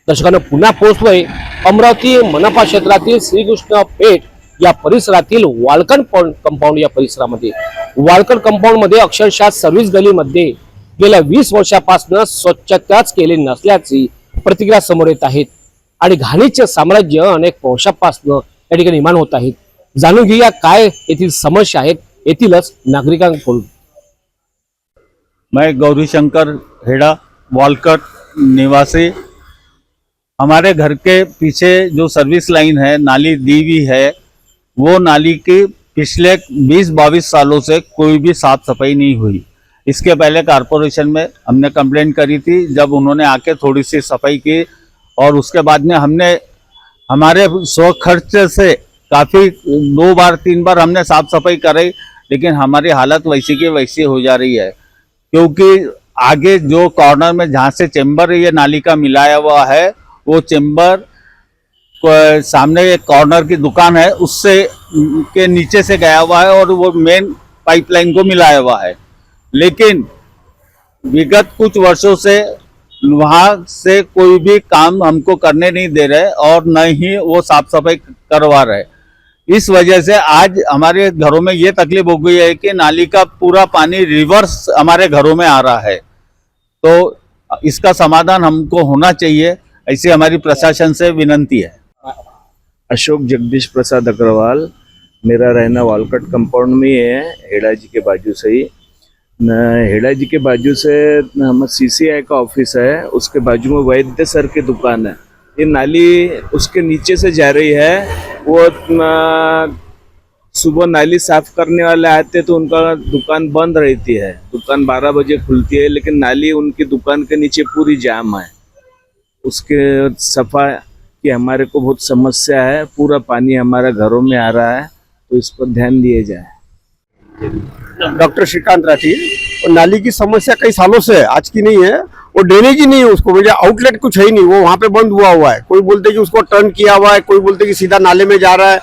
दर्शकांना पुन्हा पोहोचलोय अमरावती मनपा क्षेत्रातील श्रीकृष्ण पेठ या परिसरातील वाळकण कंपाऊंड या परिसरामध्ये. वाळकण कंपाऊंड मध्ये अक्षरशः सर्व्हिस गलीमध्ये गेल्या 20 वर्षापासून स्वच्छताच केली नसल्याची प्रतिक्रिया समोर येत आहेत आणि घाणीचे साम्राज्य अनेक वर्षापासून या ठिकाणी निर्माण होत आहेत. जाणून घेऊया काय येथील समस्या आहेत येथीलच नागरिकांकडून. मैं गौरी शंकर हेड़ा वालकट निवासी। हमारे घर के पीछे जो सर्विस लाइन है, नाली दी हुई है, वो नाली की पिछले 20-22 सालों से कोई भी साफ सफाई नहीं हुई। इसके पहले कारपोरेशन में हमने कंप्लेंट करी थी, जब उन्होंने आके थोड़ी सी सफाई की और उसके बाद में हमने हमारे स्व खर्च से काफ़ी 2 बार 3 बार हमने साफ सफाई कराई, लेकिन हमारी हालत वैसी की वैसी हो जा रही है। क्योंकि आगे जो कॉर्नर में जहाँ से चेम्बर ये नाली का मिलाया हुआ है, वो चेम्बर सामने एक कॉर्नर की दुकान है, उससे के नीचे से गया हुआ है और वो मेन पाइपलाइन को मिलाया हुआ है। लेकिन विगत कुछ वर्षों से वहाँ से कोई भी काम हमको करने नहीं दे रहे और न ही वो साफ सफाई करवा रहे। इस वजह से आज हमारे घरों में ये तकलीफ हो गई है कि नाली का पूरा पानी रिवर्स हमारे घरों में आ रहा है। तो इसका समाधान हमको होना चाहिए, ऐसी हमारी प्रशासन से विनंती है। अशोक जगदीश प्रसाद अग्रवाल, मेरा रहना वालकट कंपाउंड में है, हेड़ा जी के बाजू से ही। हेड़ा जी के बाजू से हम CCI का ऑफिस है, उसके बाजू में वैद्य सर की दुकान है। ये नाली उसके नीचे से जा रही है। वो सुबह नाली साफ करने वाले आते तो उनका दुकान बंद रहती है, दुकान 12 बजे खुलती है, लेकिन नाली उनकी दुकान के नीचे पूरी जाम है। उसके सफा कि हमारे को बहुत समस्या है, पूरा पानी हमारा घरों में आ रहा है, तो इस पर ध्यान दिए जाए। डॉक्टर श्रीकांत राठी। नाली की समस्या कई सालों से है, आज की नहीं है। वो ड्रेनेज ही नहीं है, उसको मुझे आउटलेट कुछ है ही नहीं, वो वहाँ पे बंद हुआ है। कोई बोलते कि उसको टर्न किया हुआ है, कोई बोलते कि सीधा नाले में जा रहा है,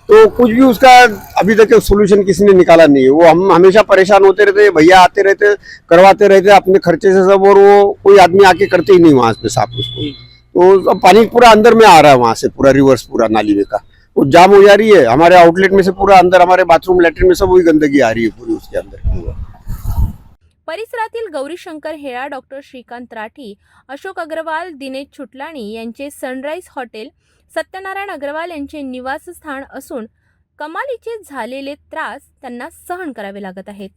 तो कुछ भी उसका अभी तक सोल्यूशन किसी ने निकाला नहीं है। वो हम हमेशा परेशान होते रहते, भैया आते रहते, करवाते रहते अपने खर्चे से सब, और वो कोई आदमी आके करते ही नहीं वहाँ पे साफ उसको। तो पानी पूरा अंदर में आ रहा है वहाँ से, पूरा रिवर्स पूरा नाली में का वो जाम हो जा रही है। हमारे आउटलेट में से पूरा अंदर हमारे बाथरूम लैट्रिन में सब वही गंदगी आ रही है पूरी उसके अंदर। परिसरातील गौरीशंकर हेळा, डॉक्टर श्रीकांत राठी, अशोक अग्रवाल, दिनेश छुटलाणी यांचे सनराइज हॉटेल, सत्यनारायण अग्रवाल यांचे निवासस्थान असून कमालीचे झालेले त्रास त्यांना सहन करावे लागत आहेत.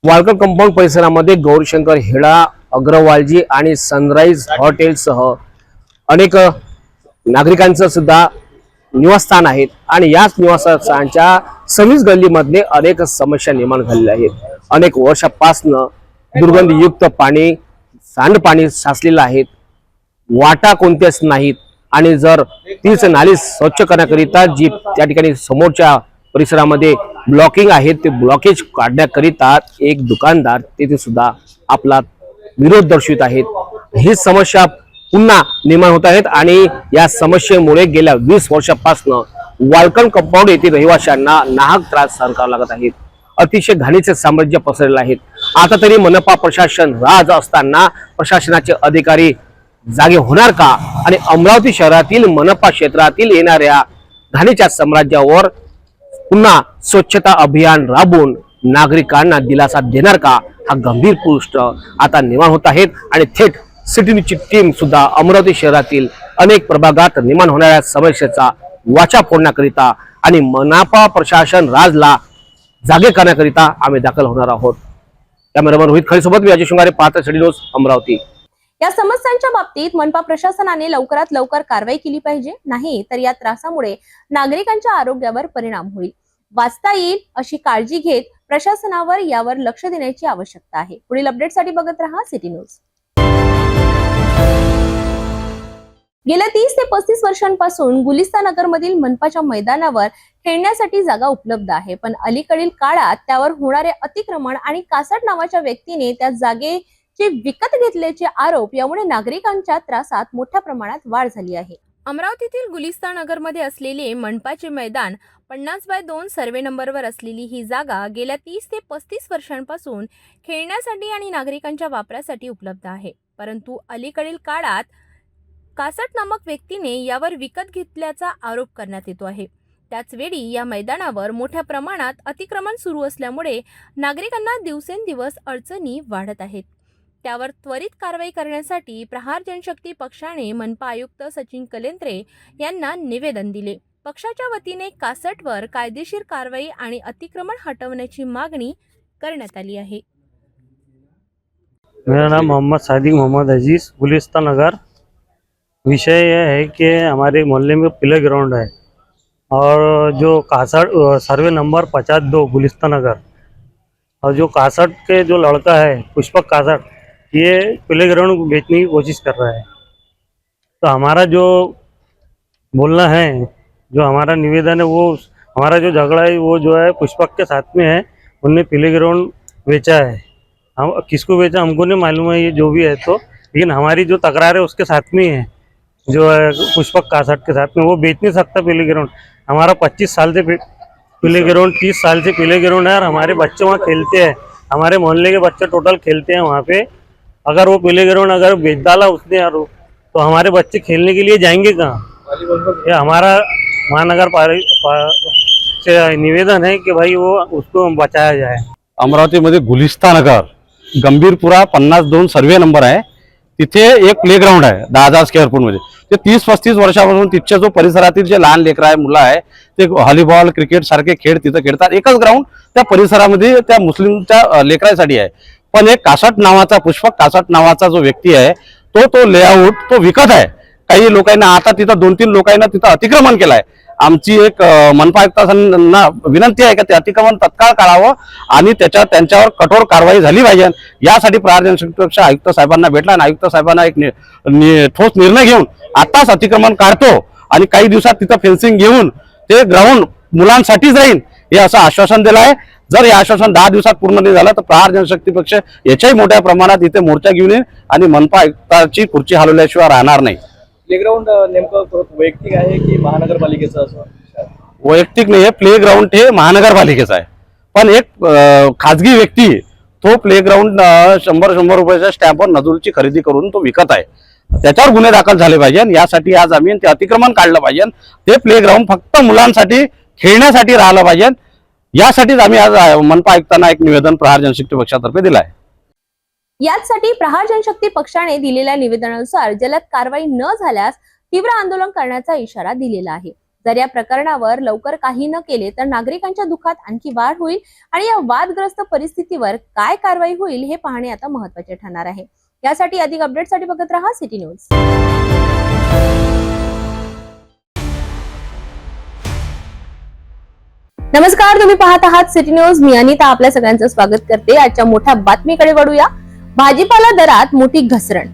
वाळकण कंपाऊंड परिसरामध्ये गौरीशंकर हेळा, अग्रवालजी आणि सनराइज हॉटेलसह अनेक नागरिकांचं सुद्धा निवासस्थान आहेत आणि याच निवासस्थानाच्या सर्व्हिस गल्लीमध्ये अनेक समस्या निर्माण झालेल्या आहेत. अनेक वर्षापासून दुर्गंधयुक्त पाणी, सांडपाणी साचलेलं आहे, वाटा कोणत्याच नाहीत आणि जर तीच नाली स्वच्छ करण्याकरिता जी त्या ठिकाणी समोरच्या परिसरामध्ये ब्लॉकिंग आहे ते ब्लॉकेज काढण्याकरिता एक दुकानदार तिथे सुद्धा आपला विरोध दर्शवित आहेत. ही समस्या पुन्हा निर्माण होत आहेत आणि या समस्येमुळे गेल्या 20 वर्षापासून वाळकण कंपाऊंड येथील रहिवाशांना नाहक त्रास सहन करावा लागत आहेत. अतिशय घाणीचे साम्राज्य पसरलेले आहेत. आता तरी मनपा प्रशासन राज असताना प्रशासनाचे अधिकारी जागे होणार का आणि अमरावती शहरातील मनपा क्षेत्रातील येणाऱ्या घाणीच्या साम्राज्यावर पुन्हा स्वच्छता अभियान राबवून नागरिकांना दिलासा देणार का, हा गंभीर प्रश्न आता निर्माण होत आहेत आणि थेट सिटी न्यूजची टीम सुद्धा अमरावती शहरातील अनेक प्रभागात निर्माण होणाऱ्या समस्येचा वाचा फोडण्याकरिता आणि मनपा प्रशासन राजला जागे करण्याकरिता आम्ही दाखल होणार आहोत. कॅमेरामन रोहित खळीसोबत मी अजय शृंगारे, पाहता सिटी न्यूज अमरावती. या समस्यांच्या बाबतीत मनपा प्रशासनाने लवकरात लवकर कारवाई केली पाहिजे, नाही तर या त्रासामुळे नागरिकांच्या आरोग्यावर परिणाम होईल. वाचता येईल अशी काळजी घेत प्रशासनावर यावर लक्ष देण्याची आवश्यकता आहे. पुढील अपडेटसाठी बघत रहा सिटी न्यूज. गेल्या 30 ते 35 वर्षांपासून गुलिस्ता नगरमधील मनपाच्या मैदानावर खेळण्यासाठी जागा उपलब्ध आहे, पण अलीकडील काळात त्यावर होणारे अतिक्रमण आणि कासट नावाच्या व्यक्तीने त्या जागेची विकत घेतल्याचे आरोप यामुळे नागरिकांच्या त्रासात मोठ्या प्रमाणात वाढ झाली आहे. अमरावतीतील गुलिस्ता नगरमध्ये असलेले मनपाचे मैदान 50/2 सर्वे नंबरवर असलेली ही जागा गेल्या 30 ते 35 वर्षांपासून खेळण्यासाठी आणि नागरिकांच्या वापरासाठी उपलब्ध आहे, परंतु अलीकडील काळात कासट नामक व्यक्तीने यावर विकत घेतल्याचा आरोप करण्यात येतो आहे. त्याचवेळी या मैदानावर मोठ्या प्रमाणात अतिक्रमण सुरू असल्यामुळे नागरिकांना दिवसेंदिवस अडचणी वाढत आहेत. त्यावर त्वरित कारवाई करण्यासाठी प्रहार जनशक्ती पक्षाने मनपा आयुक्त सचिन कलेंत्रे यांना निवेदन दिले. पक्षाच्या वतीने कासटवर कायदेशीर कारवाई आणि अतिक्रमण हटवण्याची मागणी करण्यात आली आहे. मेरा नाम मोहम्मद सादिक मोहम्मद अजीज, गुलिस्ता नगर। विषय यह है कि हमारे मोहल्ले में प्ले ग्राउंड है और जो कासट सर्वे नंबर 52 गुलिस्ता नगर, और जो कासट के जो लड़का है पुष्पक कासट, ये प्ले ग्राउंड बेचने की कोशिश कर रहा है। तो हमारा जो बोलना है, जो हमारा निवेदन है, वो हमारा जो झगड़ा है वो जो है पुष्पक के साथ में है। उनने प्ले ग्राउंड बेचा है, हम किसको बेचा हमको नहीं मालूम है, ये जो भी है तो, लेकिन हमारी जो तकरार है उसके साथ में है, जो है पुष्पक कासट के साथ में। वो बेच नहीं सकता प्ले ग्राउंड। हमारा 25 साल से प्ले ग्राउंड, 30 साल से प्ले ग्राउंड है और हमारे बच्चे वहाँ खेलते हैं। हमारे मोहल्ले के बच्चे टोटल खेलते हैं वहाँ पे। अगर वो प्ले ग्राउंड अगर बेच डाला उसने यार, तो हमारे बच्चे खेलने के लिए जाएंगे कहाँ? ये हमारा महानगर से निवेदन है कि भाई वो उसको बचाया जाए। अमरावतीमध्ये गुलिस्ता नगर, गंभीरपुरा 52 सर्वे नंबर आहे, तिथे एक प्ले ग्राउंड आहे 10,000 स्क्वेअर फूट मध्ये। ते 30-35 वर्षापासून तिथच्या जो परिसरातील जे लहान लेकरं आहे, मुलं आहे, ते व्हॉलीबॉल क्रिकेट सारखे खेळ तिथं खेळतात। एकच ग्राउंड त्या परिसरामध्ये त्या मुस्लिमच्या लेकरांसाठी आहे, पण एक कासट नावाचा, पुष्पक कासट नावाचा जो व्यक्ती आहे तो लेआउट तो विकत आहे। काही लोकांना आता तिथं 2-3 लोकांना तिथं अतिक्रमण केलंय। आमची एक मनपा आयुक्तांना विनंती आहे की ते अतिक्रमण तत्काळ काढावं आणि त्यांच्यावर कठोर कारवाई झाली पाहिजे। यासाठी प्रहार जनशक्ती आयुक्त साहेबांना भेटला आणि आयुक्त साहेबांना एक ठोस निर्णय घेऊन आताच अतिक्रमण काढतो आणि काही दिवसात तिथं फेन्सिंग घेऊन ते ग्राउंड मुलांसाठीच राहील हे असं आश्वासन दिलं आहे। जर हे आश्वासन 10 दिवसात पूर्ण नाही झालं तर प्रहार जनशक्ती पक्ष याच्याही मोठ्या प्रमाणात इथे मोर्चा घेऊन येईल आणि मनपा आयुक्ताची खुर्ची हलवल्याशिवाय राहणार नाही। प्लेग्राऊंड नेमकं वैयक्तिक आहे की महानगरपालिकेचं? असं वैयक्तिक नाही, प्ले ग्राउंड हे महानगरपालिकेचं आहे, पण एक खाजगी व्यक्ती तो प्ले ग्राउंड 100 रुपयाच्या स्टॅम्पवर नजूरची खरेदी करून तो विकत आहे। त्याच्यावर गुन्हे दाखल झाले पाहिजे। यासाठी आज आम्ही ते अतिक्रमण काढलं पाहिजे। ते प्ले ग्राउंड फक्त मुलांसाठी खेळण्यासाठी राहिलं पाहिजे। यासाठीच आम्ही आज मनपा आयुक्तांना एक निवेदन प्रहार जनशक्ती पक्षातर्फे दिलं आहे। यासाठी प्रहार जनशक्ती पक्षाने दिलेल्या निवेदनानुसार जलद कारवाई न झाल्यास तीव्र आंदोलन करण्याचा इशारा दिलेला आहे। जर या प्रकरणावर लवकर काही न केले तर नागरिकांच्या दुःखात आणखी वाढ होईल आणि या वादग्रस्त परिस्थितीवर काय कारवाई होईल हे पाहणे आता महत्त्वाचे ठरणार आहे। यासाठी अधिक अपडेटसाठी बघत रहा सिटी न्यूज। नमस्कार, तुम्ही पाहत आहात सिटी न्यूज। मी अनिता आपल्या सगळ्यांचं स्वागत करते। आजच्या मोठ्या बातमीकडे वळूया। भाजीपाला दरात मोठी घसरण।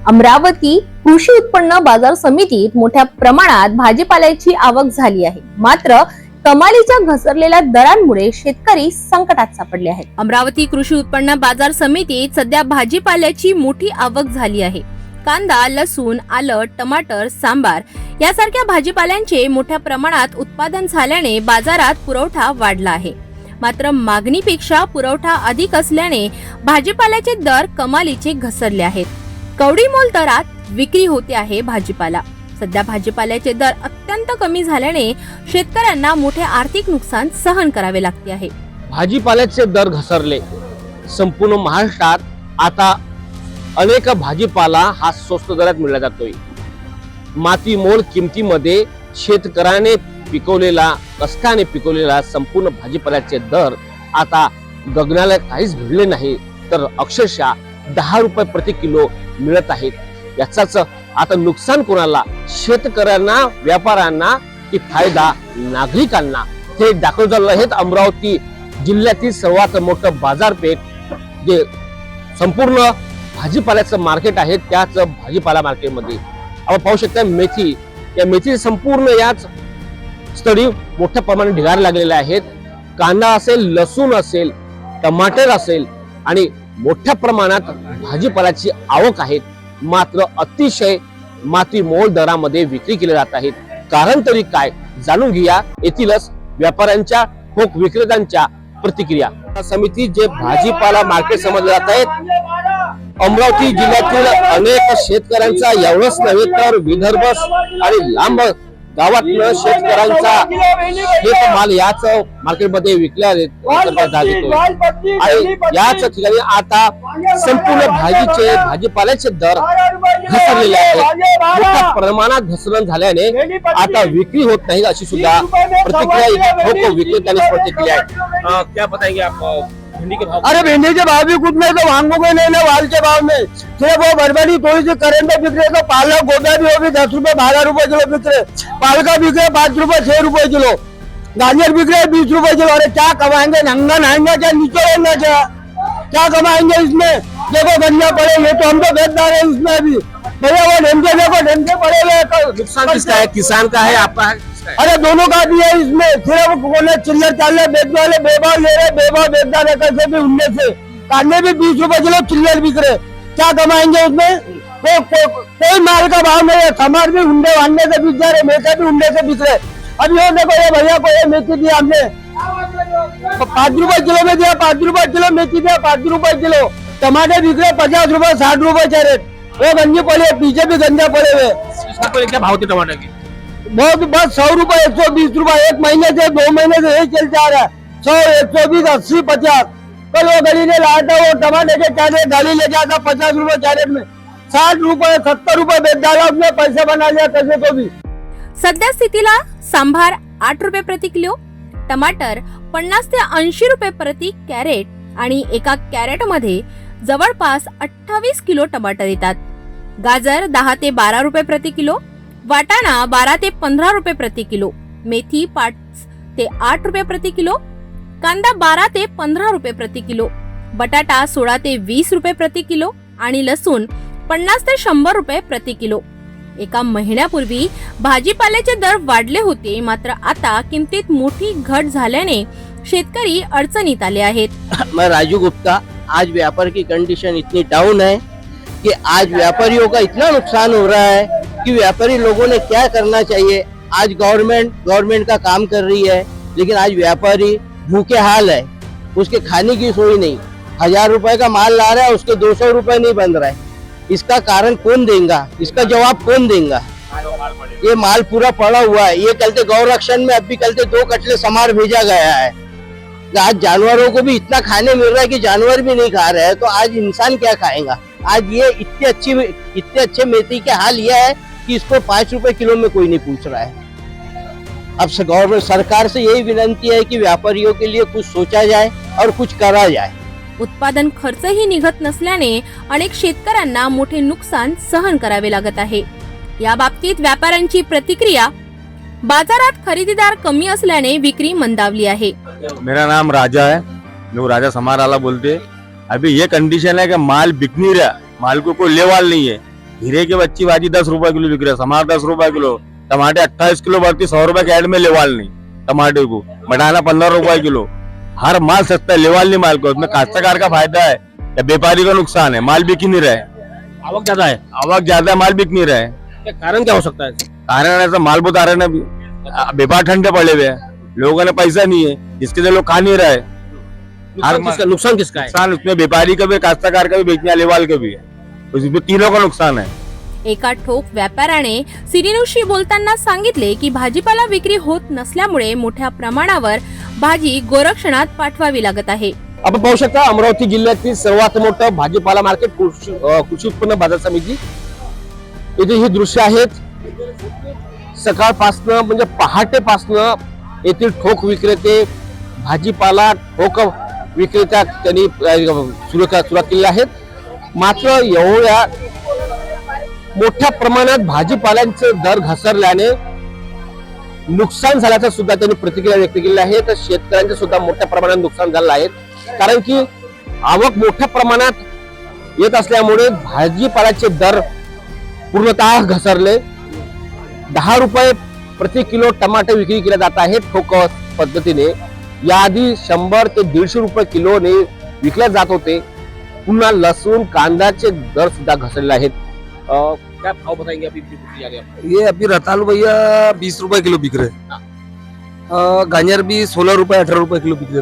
अमरावती कृषी उत्पन्न बाजार समितीत मोठ्या प्रमाणात भाजीपाल्याची आवक झाली आहे, मात्र कमालीच्या घसरलेल्या दरांमुळे शेतकरी संकटात सापडले आहेत। अमरावती कृषी उत्पन्न बाजार समितीत सध्या भाजीपाल्याची मोठी आवक झाली आहे। कांदा, लसूण, आलं, टमाटर, सांबार यासारख्या भाजीपाल्यांचे मोठ्या प्रमाणात उत्पादन झाल्याने बाजारात पुरवठा वाढला आहे, मात्र मागणीपेक्षा पुरवठा अधिक असल्याने भाजीपाल्याचे दर कमालीचे घसरले आहेत। कवडीमोल दरात विक्री होते आहे भाजीपाला। सध्या भाजीपाल्याचे दर अत्यंत कमी झाल्याने शेतकऱ्यांना मोठे आर्थिक नुकसान सहन करावे लागते आहे। भाजीपाल्याचे दर घसरले। संपूर्ण महाराष्ट्रात आता अनेक भाजीपाला हा स्वस्त दरात मिळला जातोय। माती मोल किमतीमध्ये शेतकऱ्याने पिकवलेला, कष्टाने पिकवलेला संपूर्ण भाजीपाल्याचे दर आता गगनाला काहीच भिडले नाही, तर अक्षरशः 10 रुपये प्रति किलो मिळत आहेत। याचाच आता नुकसान कोणाला? शेतकऱ्यांना, व्यापाऱ्यांना की फायदा नागरिकांना? हे दाखल झालेलं आहेत. अमरावती जिल्ह्यातील सर्वात मोठं बाजारपेठ जे संपूर्ण भाजीपाल्याचं मार्केट आहे त्याच भाजीपाला मार्केटमध्ये आपण पाहू शकता मेथी, या मेथी संपूर्ण याच स्थळी मोठ्या प्रमाणात ढिगारे लागलेले आहेत. कांदा असेल, लसूण असेल, टमाटर असेल आणि मोठ्या प्रमाणात भाजीपाल्याची आवक आहे. मात्र अतिशय मातीमोल दरामध्ये विक्री केली जात आहेत. कारण तरी काय, जाणून घेऊया येथीलच व्यापाऱ्यांच्या, ठोक विक्रेत्यांच्या प्रतिक्रिया. समिती जे भाजीपाला मार्केट समजले जात आहेत, अमरावती जिल्ह्यातील अनेक शेतकऱ्यांचा एवढंच नव्हे तर विदर्भ आणि लांब गावातलं शेतकऱ्यांचा शेतमाल याच मार्केटमध्ये विकल्या आणि याच ठिकाणी आता संपूर्ण भाजीपाल्याचे दर घसरलेले आहेत. मोठ्या प्रमाणात घसरण झाल्याने आता विक्री होत नाही अशी सुद्धा प्रतिक्रिया ठोक विक्रेत्यांनी स्पष्ट केली आहे. क्या बताएंगे आप भिंडी के भाव? अरे भिंडी के भाव भी कुछ नहीं, तो वांगों को नहीं ले, वाल के भाव में सिर्फ वो बरबड़ी थोड़ी सी करेंगे बिक रहे, तो पालक गोभी भी वो भी 10 रुपए 12 रुपए किलो बिक रहे, पालका बिक रहे 5 रुपए 6 रुपए किलो, गाजर बिक रहे 20 रुपए किलो। अरे क्या कमाएंगे, नंगा नहाएंगे क्या, नीचे रहेंगे क्या कमाएंगे इसमें? देखो गंजा पड़े, ये तो हम तो बेचदार है इसमें अभी भैया, वो ढेमके देखो, ढेमके पड़े हुए। नुकसान किसका है, किसान का है, आपका है? अरे दोनों का भी है इसमें, सिर्फ कोने चिल्लर चालने बेचने वाले बेभाव ले रहे, बेभाव बेचदार है कैसे भी उनने से। कांदे भी 20 रुपए किलो चिल्लर बिक रहे, क्या कमाएंगे उसमें? कोई माल का भाव नहीं है। समार भी उंडे वांडे से बिक जा रहे, मेथे भी उंडे से बिक रहे। अब ये देखो, ये भैया को ये मेथी दिया हमने 5 रुपए किलो में दिया, 5 रुपए किलो मेथी दिया, 5 रुपए किलो। टमाटर बिक रहे 50 रुपए 60 रुपए का रेट, वो गंजी पड़े, पीछे भी गंजा पड़े हुए। क्या भाव थे टमाटर के? बहुत बस 100 रुपए 120 रुपए, एक महीने से 2 महीने से यही चलते आ रहा है। 100 120 80 50। कल वो गली ने लाया था, वो टमाटर के कैरेट गाड़ी ले गया था 50 रुपए कैरेट में, 60 रुपए 70 रुपए बेच डाला, उसने पैसे बना लिया कैसे तो भी। सध्या स्थितीला सांभार 8 रुपये प्रति किलो, टमाटर 50 ते 80 रुपये प्रति कॅरेट आणि एका कॅरेट मध्ये जवळपास 28 किलो टमाटर येतात. गाजर 10 ते 12 रुपये प्रति किलो, वाटाणा 12 ते 15 रुपये प्रति किलो, मेथी 5 ते 8 रुपये प्रति किलो, कांदा 12 ते 15 रुपये प्रति किलो, बटाटा 16 ते 20 रुपये प्रति किलो आणि लसूण 50 ते 100 रुपये प्रति किलो. एका महिन्यापूर्वी भाजीपाल्याचे दर वाढले होते, मात्र आता किमतीत मोठी घट झाल्याने शेतकरी अडचणीत आले आहेत. मैं राजू गुप्ता, आज व्यापार की कंडीशन इतनी डाउन है कि आज व्यापारियों का इतना नुकसान हो रहा है कि व्यापारी लोगों ने क्या करना चाहिए। आज गवर्नमेंट का काम कर रही है, लेकिन आज व्यापारी भूखे हाल है, उसके खाने की सोई नहीं। 1000 रुपए का माल ला रहा है, उसके 200 रुपए नहीं बन रहा है। इसका कारण कौन देगा, इसका जवाब कौन देगा? ये माल पूरा पड़ा हुआ है, ये कल से गौरक्षण में अभी कल से 2 कटले समार भेजा गया है। आज जानवरों को भी इतना खाने मिल रहा है कि जानवर भी नहीं खा रहे हैं, तो आज इंसान क्या खाएगा? आज ये इतने अच्छे मेथी के हाल ये है कि इसको 5 रुपए किलो में कोई नहीं पूछ रहा है। अब गवर्नमेंट सरकार से यही विनंती है कि व्यापारियों के लिए कुछ सोचा जाए और कुछ करा जाए। उत्पादन खर्चही निघत नसल्याने अनेक शेतकऱ्यांना मोठे नुकसान सहन करावे लागत आहे. या बाबतीत व्यापाऱ्यांची प्रतिक्रिया, बाजारात खरेदीदार कमी असल्याने विक्री मंदावली आहे. मेरा नाम राजा है, लोग राजा समाराला बोलते। अभी ये कंडीशन है कि माल बिक नहीं रहा, माल को कोई लेवाल नहीं है। हीरे की बच्ची बाजी 10 रुपए किलो बिक रहा है, समार 10 रुपए किलो, टमाटर 28 किलो बढ़ती 100 रुपए कैरेट में लेवाल नहीं टमाटर को, बनाना 15 रुपए किलो, हर माल सस्ता है, लेवाल नहीं माल को। उसमें काश्तकार का फायदा है या व्यापारी का नुकसान है? माल बिक ही नहीं रहा है। आवक ज्यादा है, माल बिक नहीं रहा है। क्या कारण क्या हो सकता है? कारण ऐसा माल बहुत आ रहा है ना, व्यापार ठंडे पड़े हुए हैं, लोगों ने पैसा नहीं है, जिसके लिए लोग खा नहीं रहे। नुकसान किसका है? नुकसान उसमें व्यापारी का भी, काश्तकार का भी, बेचने लेवाल का भी है, उसमें तीनों का नुकसान है। एका ठोक व्यापाऱ्याने सिरीनुशी बोलताना सांगितले की भाजीपाला विक्री होत नसल्यामुळे मोठ्या प्रमाणावर भाजी गोरक्षणात पाठवावी लागत आहे. आपण पाहू शकता अमरावती जिल्ह्यातील सर्वात मोठं भाजीपाला मार्केट कृषी उत्पन्न बाजार समिती, इथे ही दृश्य आहेत. सकाळपासनं म्हणजे पहाटेपासनं येथील ठोक विक्रेते, भाजीपाला ठोक विक्रेत्या त्यांनी सुरुवात केली आहेत. मात्र एवढ्या मोठ्या प्रमाणात भाजीपाल्यांचे दर घसरल्याने नुकसान झाल्याचं सुद्धा त्यांनी प्रतिक्रिया व्यक्त केली आहे. तर शेतकऱ्यांचे सुद्धा मोठ्या प्रमाणात नुकसान झालं आहे, कारण की आवक मोठ्या प्रमाणात येत असल्यामुळे भाजीपाल्याचे दर पूर्णतः घसरले. 10 रुपये प्रति किलो टमाटे विक्री केले जात आहे ठोक पद्धतीने. याआधी 100 ते 150 रुपये किलोने विकले जात होते. पुन्हा लसूण कांद्याचे दर सुद्धा घसरले आहेत. क्या भाव बताएंगे अभी जा रहे हैं? ये अभी रतालू भैया 20 रुपए किलो बिक रहे, गाजर भी 16 रुपए 18 रुपए किलो बिक रहे।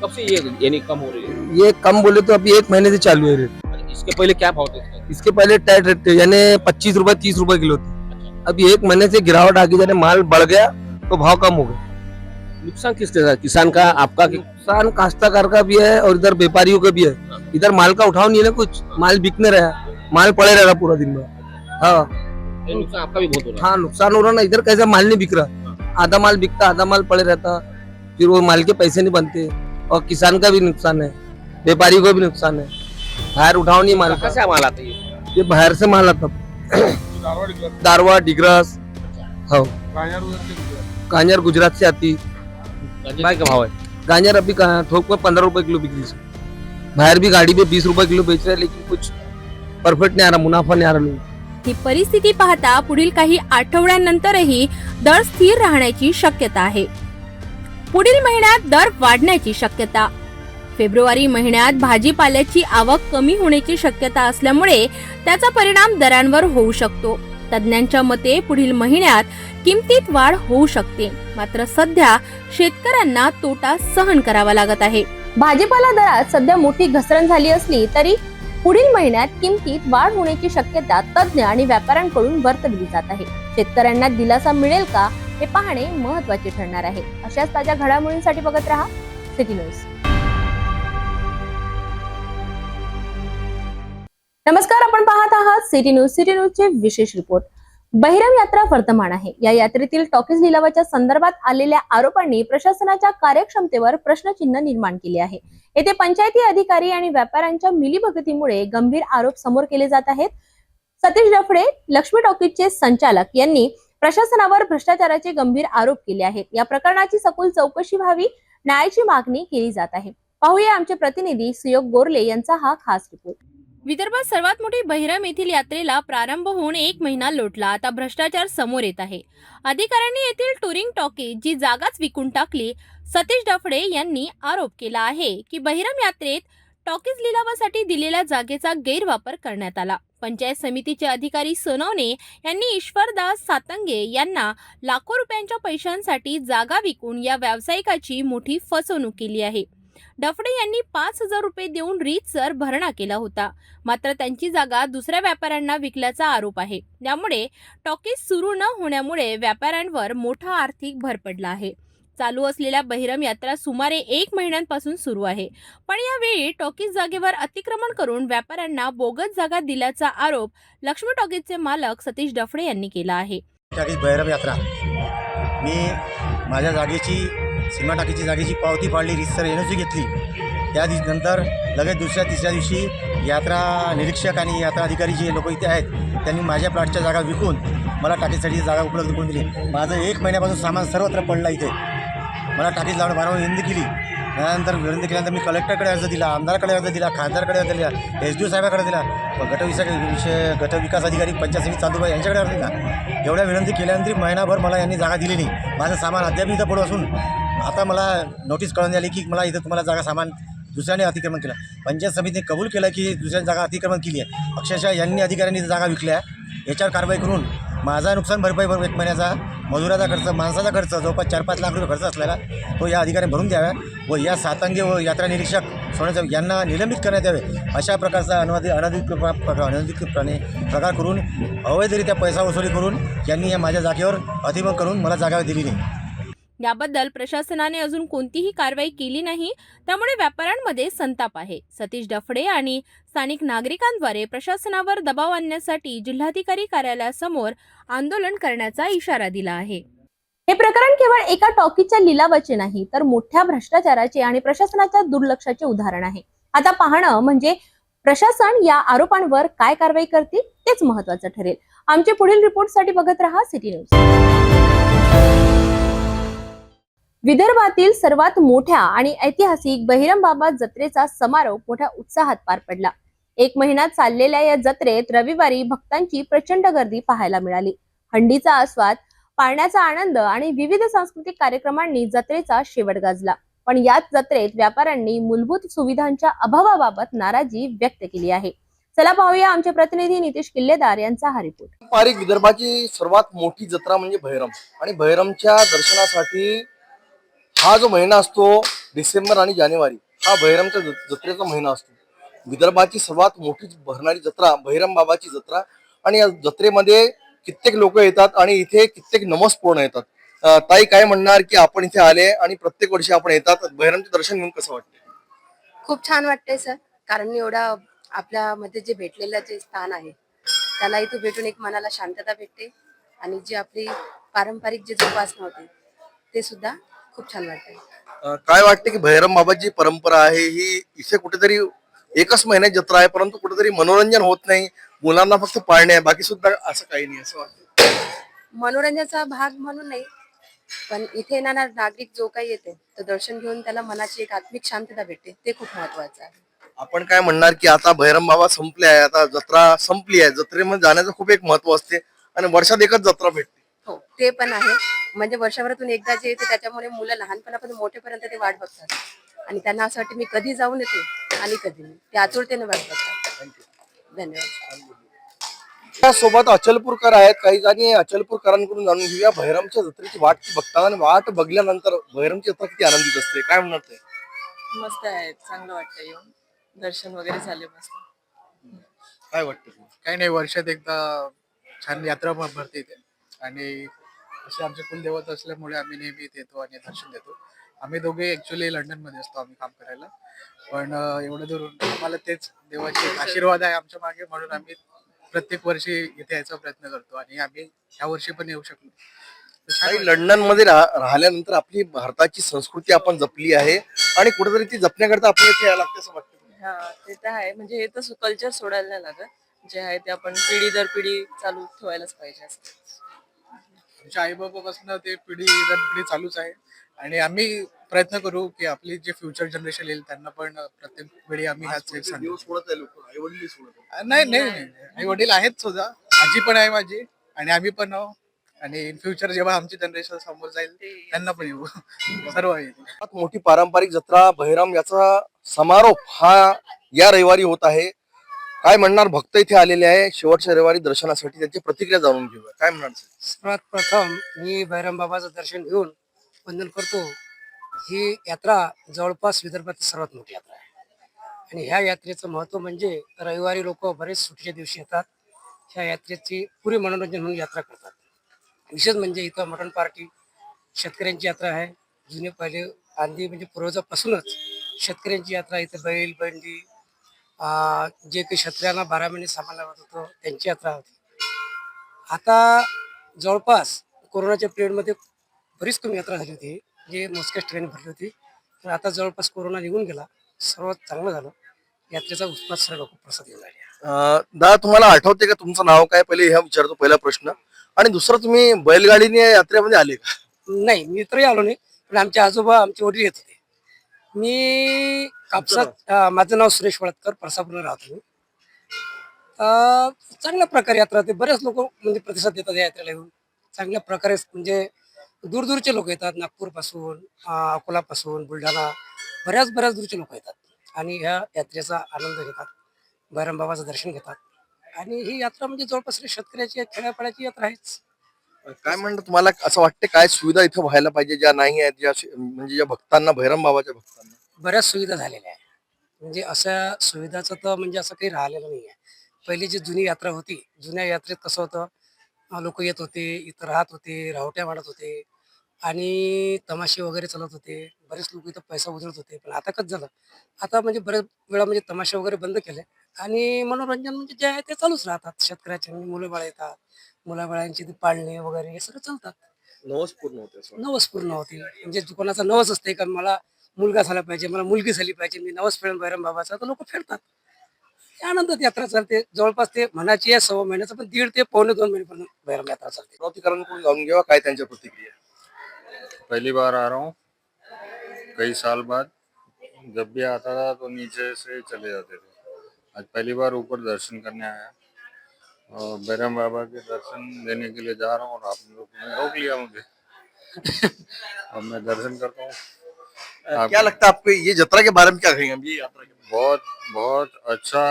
कब से ये यानी कम हो रही है? ये कम बोले तो अभी 1 महीने से चालू है रेट। इसके पहले क्या भाव थे? इसके पहले टाइट रेट थे, यानी 25 रुपए 30 रुपए किलो थे। अभी 1 महीने से गिरावट आ गई, यानी माल बढ़ गया तो भाव कम हो गया। नुकसान किसने था? किसान का, आपका? नुकसान काश्तकार का भी है और इधर व्यापारियों का भी है। इधर माल का उठाव नहीं है ना, कुछ माल बिक नहीं रहा, माल पड़े रह रहा पूरा दिन में। हाँ, नुकसान आपका भी बहुत हो रहा है। हाँ नुकसान हो रहा ना, इधर कैसा माल नहीं बिक रहा, आधा माल बिकता आधा माल पड़े रहता, फिर वो माल के पैसे नहीं बनते और किसान का भी नुकसान है, व्यापारी को भी नुकसान है। बाहर उठाव नहीं माल का। कहाँ माल आता है ये बाहर से माल आता, दारवा डिग्रस, हाँ गाजर गुजरात से आती। क्या भाव है? गाजर अभी थोक में 15 रुपए किलो बिक रही है, बाहर भी गाड़ी पे 20 रुपए किलो बेच रहे हैं, लेकिन कुछ परफेक्ट नहीं आ रहा, मुनाफा नहीं आ रहा लोग। ही परिस्थिती पाहता पुढील काही आठवड्यांनंतरही दर स्थिर राहण्याची शक्यता आहे. पुढील महिन्यात दर वाढण्याची शक्यता. फेब्रुवारी महिन्यात भाजीपाल्याची आवक कमी होण्याची शक्यता असल्यामुळे त्याचा परिणाम दरांवर होऊ शकतो. तज्ञांच्या मते पुढील महिन्यात किमतीत वाढ होऊ शकते, मात्र सध्या शेतकऱ्यांना तोटा सहन करावा लागत आहे. भाजीपाला दरात सध्या मोठी घसरण झाली असली तरी पुढील महिन्यात किमतीत वाढ होण्याची शक्यता तज्ञ आणि व्यापाऱ्यांकडून वर्तवली जात आहे. शेतकऱ्यांना दिलासा मिळेल का हे पाहणे महत्त्वाचे ठरणार आहे. अशाच ताज्या घडामोडींसाठी बघत रहा सिटी न्यूज. नमस्कार, आपण पाहत आहात सिटी न्यूज. सिटी न्यूजचे विशेष रिपोर्ट. बहिरम यात्रा वर्तमान आहे. या यात्रेतील टॉकीज लिलावाच्या संदर्भात आलेल्या आरोपांनी प्रशासनाच्या कार्यक्षमतेवर प्रश्नचिन्ह निर्माण केले आहे. येथे पंचायती अधिकारी आणि व्यापाऱ्यांच्या मिलीभगतीमुळे गंभीर आरोप समोर केले जात आहेत. सतीश डफडे, लक्ष्मी टॉकीजचे संचालक यांनी प्रशासनावर भ्रष्टाचाराचे गंभीर आरोप केले आहेत. या प्रकरणाची सखोल चौकशी व्हावी, न्यायाची मागणी केली जात आहे. पाहूया आमचे प्रतिनिधी सुयोग गोरले यांचा हा खास रिपोर्ट. विदर्भात सर्वात मोठी बहिरम येथील यात्रेला प्रारंभ होऊन 1 महिना लोटला. आता भ्रष्टाचार समोर येत आहे. अधिकाऱ्यांनी येथील टुरिंग टॉकीज जी जागाच विकून टाकली. सतीश डफडे यांनी आरोप केला आहे की बहिरम यात्रेत टॉकीज लिलावासाठी दिलेल्या जागेचा गैरवापर करण्यात आला. पंचायत समितीचे अधिकारी सोनवणे यांनी ईश्वरदास सातंगे यांना लाखो रुपयांच्या पैशांसाठी जागा विकून या व्यावसायिकाची मोठी फसवणूक केली आहे. डफडे यांनी 5,000 रुपये देऊन रीतसर भरणा केला होता, मात्र त्यांची जागा दुसऱ्या व्यापाऱ्यांना विकल्याचा आरोप आहे. त्यामुळे टॉकीज सुरू न होण्यामुळे व्यापाऱ्यांवर मोठा आर्थिक भर पडला आहे. चालू असलेल्या बहिरम यात्रा सुमारे 1 महिन्यांपासून सुरू आहे, पण यावेळी टॉकीज जागेवर अतिक्रमण करून व्यापाऱ्यांना बोगस जागा दिल्याचा आरोप लक्ष्मी टॉकीजचे मालक सतीश डफडे यांनी केला आहे. बहिरम यात्रा मी माझ्या जागेची सीमा टाकीची जागेची पावती फाडली, रीतसर एनओसी घेतली. त्या नंतर लगेच दुसऱ्या तिसऱ्या दिवशी यात्रा निरीक्षक आणि यात्रा अधिकारी जे लोक इथे आहेत त्यांनी माझ्या प्लॉटच्या जागा विकून मला टाकीसाठी जागा उपलब्ध करून दिली. माझं 1 महिन्यापासून सामान सर्वत्र पडलं इथे. मला टाकीज लावून वारंवार विनंती केली. त्यानंतर विनंती केल्यानंतर मी कलेक्टरकडे अर्ज दिला, आमदाराकडे अर्ज दिला, खासदारकडे अर्ज दिला, SDO साहेबाकडे दिला, गटविकास अधिकारी पंचायत समिती चांदूबाई यांच्याकडे अर्ज दिला. एवढ्या विनंती केल्यानंतर महिनाभर मला यांनी जागा दिली नाही. माझं सामान अद्याप इथं पडू असून आता मला नोटीस कळवण्यात आली की मला इथं तुम्हाला जागा सामान दुसऱ्याने अतिक्रमण केलं. पंचायत समितीने कबूल केलं की दुसऱ्याने जागा अतिक्रमण केली आहे. अक्षरशः यांनी अधिकाऱ्यांनी जागा विकल्या. याच्यावर कारवाई करून माझा नुकसान भरपाई 1 महिन्याचा मजुराचा खर्च, माणसाचा खर्च जवळपास 4-5 लाख रुपये खर्च असलेला तो या अधिकाऱ्यांनी भरून द्यावा व या सातंगे व यात्रा निरीक्षक सोन्याचा यांना निलंबित करण्यात यावे. अशा प्रकारचा अनधिकृतपणे प्रकार करून अवैधरित्या पैसा वसुली करून यांनी या माझ्या जागेवर अतिक्रमण करून मला जागा दिली नाही. याबद्दल प्रशासनाने अजून कोणतीही कारवाई केली नाही, त्यामुळे व्यापाऱ्यांमध्ये संताप आहे. सतीश डफडे आणि स्थानिक नागरिकांद्वारे प्रशासनावर दबाव आणण्यासाठी जिल्हाधिकारी कार्यालयासमोर आंदोलन करण्याचा इशारा दिला आहे. हे प्रकरण केवळ एका टॉकीजच्या लिलावाचे नाही, तर मोठ्या भ्रष्टाचाराचे आणि प्रशासनाच्या दुर्लक्षाचे उदाहरण आहे. आता पाहणं म्हणजे प्रशासन या आरोपांवर काय कारवाई करतील तेच महत्त्वाचं ठरेल. आमचे पुढील रिपोर्टसाठी बघत रहा सिटी न्यूज. विदर्भातील सर्वात मोठ्या आणि ऐतिहासिक बहिरम बाबा जत्रेचा समारोप मोठ्या उत्साहात पार पडला. 1 महिना चाललेल्या या जत्रेत रविवारी भक्तांची प्रचंड गर्दी पाहायला मिळाली. हंडीचा आस्वाद, पाळण्याचा आनंद आणि विविध सांस्कृतिक कार्यक्रमांनी जत्रेचा शेवट गाजला. पण याच जत्रेत व्यापाऱ्यांनी मूलभूत सुविधांच्या अभावाबाबत नाराजी व्यक्त केली आहे. चला पाहूया आमचे प्रतिनिधी नितीश किल्लेदार यांचा हा रिपोर्ट. पारंपरिक विदर्भाची सर्वात मोठी जत्रा म्हणजे बहिरम आणि बहिरमच्या दर्शनासाठी हा जो महिना असतो डिसेंबर आणि जानेवारी, हा बहिरमच्या जत्रेचा महिना असतो. विदर्भाची सर्वात मोठी भरणारी जत्रा बहिरम बाबाची जत्रा आणि या जत्रेमध्ये कित्येक लोक येतात आणि इथे कित्येक नमस पूर्ण येतात. ताई काय म्हणणार की आपण इथे आले आणि प्रत्येक वर्षी आपण येतात, बहिरमचे दर्शन घेऊन कसं वाटतं? खूप छान वाटतंय सर, कारण एवढा आपल्यामध्ये जे भेटलेलं जे स्थान आहे त्याला इथे भेटून एक मनाला शांतता भेटते आणि जी आपली पारंपरिक जे जोपासना होते ते सुद्धा खूप छान वाटतंय. काय वाटतं की बहिरम बाबाची परंपरा आहे ही इथे कुठेतरी एकच महिन्यात जत्रा आहे, परंतु कुठेतरी मनोरंजन होत नाही, मुलांना फक्त पाळणे आहे, बाकी सुद्धा असं काही नाही असं वाटतं? मनोरंजनाचा भाग म्हणून नाही, पण इथे येणारा नागरिक जो काही येते तो दर्शन घेऊन त्याला मनाची एक आत्मिक शांतता भेटते, ते खूप महत्वाचं आहे. आपण काय म्हणणार की आता बहिरम बाबा संपले आहे, आता जत्रा संपली आहे, जत्रेमध्ये जाण्याचं खूप एक महत्व असते आणि वर्षात एकच जत्रा भेटते. हो, ते पण आहे. म्हणजे वर्षभरातून एकदा जे येते त्याच्यामुळे मुलं लहानपणापासून मोठेपर्यंत ते वाट बघतात आणि त्यांना असं वाटतं मी कधी जाऊन येते आणि कधी नाही, ते आतुरतेने वाट बघतात. धन्यवाद. सोबत अचलपूरकर आहेत, काही जणी अचलपूरकरांकडून जाणून घेऊया बहिरमच्या जत्रेची वाट बघतात आणि वाट बघल्यानंतर बहिरमची जत्रा किती आनंदित असते. काय म्हणणार ते? मस्त आहे, चांगलं वाटतं येऊन, दर्शन वगैरे झाले मस्त. काय वाटतं? काही नाही, वर्षात एकदा छान यात्रा भरते इथे आणि असे आमचे कुलदेवत असल्यामुळे आम्ही नेहमी इथे येतो आणि दर्शन देतो. आम्ही दोघे ऍक्च्युली लंडन मध्ये असतो आम्ही काम करायला, पण एवढं दूरून आम्हाला तेच देवाचे आशीर्वाद आहे आमच्या मागे, म्हणून आम्ही प्रत्येक वर्षी इथे यायचा प्रयत्न करतो आणि आम्ही ह्या वर्षी पण येऊ शकलो. लंडन मध्ये राहिल्यानंतर आपली भारताची संस्कृती आपण जपली आहे आणि कुठेतरी ती जपण्याकरता आपल्याला इथे यायला लागते असं वाटतं. हा, ते तर आहे. म्हणजे हे तर कल्चर सोडायला नाही लागत, जे आहे ते आपण पिढी दर पिढी चालू ठेवायलाच पाहिजे असं. आमच्या आईबाबापासून ते पिढी दर पिढी चालूच आहे आणि आम्ही प्रयत्न करू की आपली जे फ्युचर जनरेशन येईल त्यांना पण प्रत्येक वेळी आम्ही ह्याच नाही, आई वडील आहेत सुद्धा, आजी पण आहे माझी आणि आम्ही पण आहो आणि इन फ्युचर जेव्हा आमची जनरेशन समोर जाईल त्यांना पण येऊ सर्व आहे. मोठी पारंपरिक जत्रा बहिरम याचा समारोप हा या रविवारी होत आहे. काय म्हणणार भक्त इथे आलेले आहे शेवटच्या रविवारी दर्शनासाठी, त्यांची प्रतिक्रिया जाणून घेऊया. काय म्हणणार? सर्वात प्रथम मी बहिरम बाबाचं दर्शन घेऊन वंदन करतो. ही यात्रा जवळपास विदर्भातील सर्वात मोठी यात्रा आहे आणि ह्या यात्रेचं महत्व म्हणजे रविवारी लोक बरेच सुट्टीच्या दिवशी येतात. ह्या यात्रेची पुरी मनोरंजन म्हणून यात्रा करतात. विशेष म्हणजे इथं मटण पार्टी, शेतकऱ्यांची यात्रा आहे. जुने पहिले आधी म्हणजे पूर्वजापासूनच शेतकऱ्यांची यात्रा, इथं बैल बंडी जे काही शेतकऱ्यांना 12 महिने सामान लागत होतं त्यांची यात्रा होती. आता जवळपास कोरोनाच्या पिरियडमध्ये बरीच कमी यात्रा झाली होती, जे मोजक्याच ठिकाणी भरली होती. तर आता जवळपास कोरोना निघून गेला, सर्वात चांगलं झालं. यात्रेचा उत्साह सर्व लोक प्रसाद घेऊन राहिले. दादा तुम्हाला आठवते का तुमचं नाव काय? पहिले ह्या विचारतो पहिला प्रश्न. आणि दुसरं, तुम्ही बैलगाडीने यात्रेमध्ये आले का? नाही, मी तरी आलो नाही, पण आमचे आजोबा आमचे वडील येत होते. मी कापसात, माझं नाव सुरेश वळतकर, परसापूरला राहतो मी. चांगल्या प्रकारे यात्रा होते. बरेच लोक म्हणजे प्रतिसाद देतात या यात्रेला येऊन. चांगल्या प्रकारे म्हणजे दूरदूरचे लोक येतात, नागपूरपासून, अकोलापासून, बुलढाणा, बऱ्याच दूरचे लोक येतात आणि ह्या यात्रेचा आनंद घेतात, बहिरम बाबाचं दर्शन घेतात. आणि ही यात्रा म्हणजे जवळपास शेतकऱ्याची खेड्यापाड्याची यात्रा आहेच. काय म्हणतं तुम्हाला असं वाटतं काय सुविधा इथं व्हायला पाहिजे ज्या नाही आहेत, ज्या म्हणजे ज्या भक्तांना, बहिरम बाबाच्या भक्तांना? बऱ्याच सुविधा झालेल्या आहे. म्हणजे अशा सुविधाचं तर म्हणजे असं काही राहिलेलं नाही आहे. पहिली जी जुनी यात्रा होती, जुन्या यात्रेत कसं होतं, लोक येत होते, इथं राहत होते, रावट्या मांडत होते आणि तमाशे वगैरे चालत होते. बरेच लोक इथं पैसा उधळत होते. पण आता कसं झालं, आता म्हणजे बरेच वेळा म्हणजे तमाशे वगैरे बंद केले आणि मनोरंजन म्हणजे जे आहे ते चालूच राहतात. शेतकऱ्याचे मुलं बाळ येतात, मुलाबाळांची ते पाळणे वगैरे हे सगळं चालतात. नवस पूर्ण होते. नवस पूर्ण होते. म्हणजे कोणाचा नवस असते का मला मुलगा झाला पाहिजे, मला मुलगी झाली पाहिजे, मी नवस फेडेन बहिरम बाबाचा, तर लोक फेडतात. आनंदात यात्रा चालते. जवळपास ते म्हणाची आहे 6 महिन्याचं, पण 1.5 ते पावणे 2 महिन्यापर्यंत बहिरम यात्रा चालते. अमरावतीकरांकडून जाणून घ्यावा काय त्यांच्या प्रतिक्रिया. पहली बार आ रहा हूँ, कई साल बाद जब भी आता था तो नीचे से चले जाते थे। आज पहली बार ऊपर दर्शन करने आया और बैरम बाबा के दर्शन देने के लिए जा रहा हूँ और आप लोग ने रोक लिया मुझे। अब मैं दर्शन करता हूँ। क्या लगता है आपको ये यात्रा के बारे में क्या कहेंगे हम ये यात्रा के बहुत बहुत अच्छा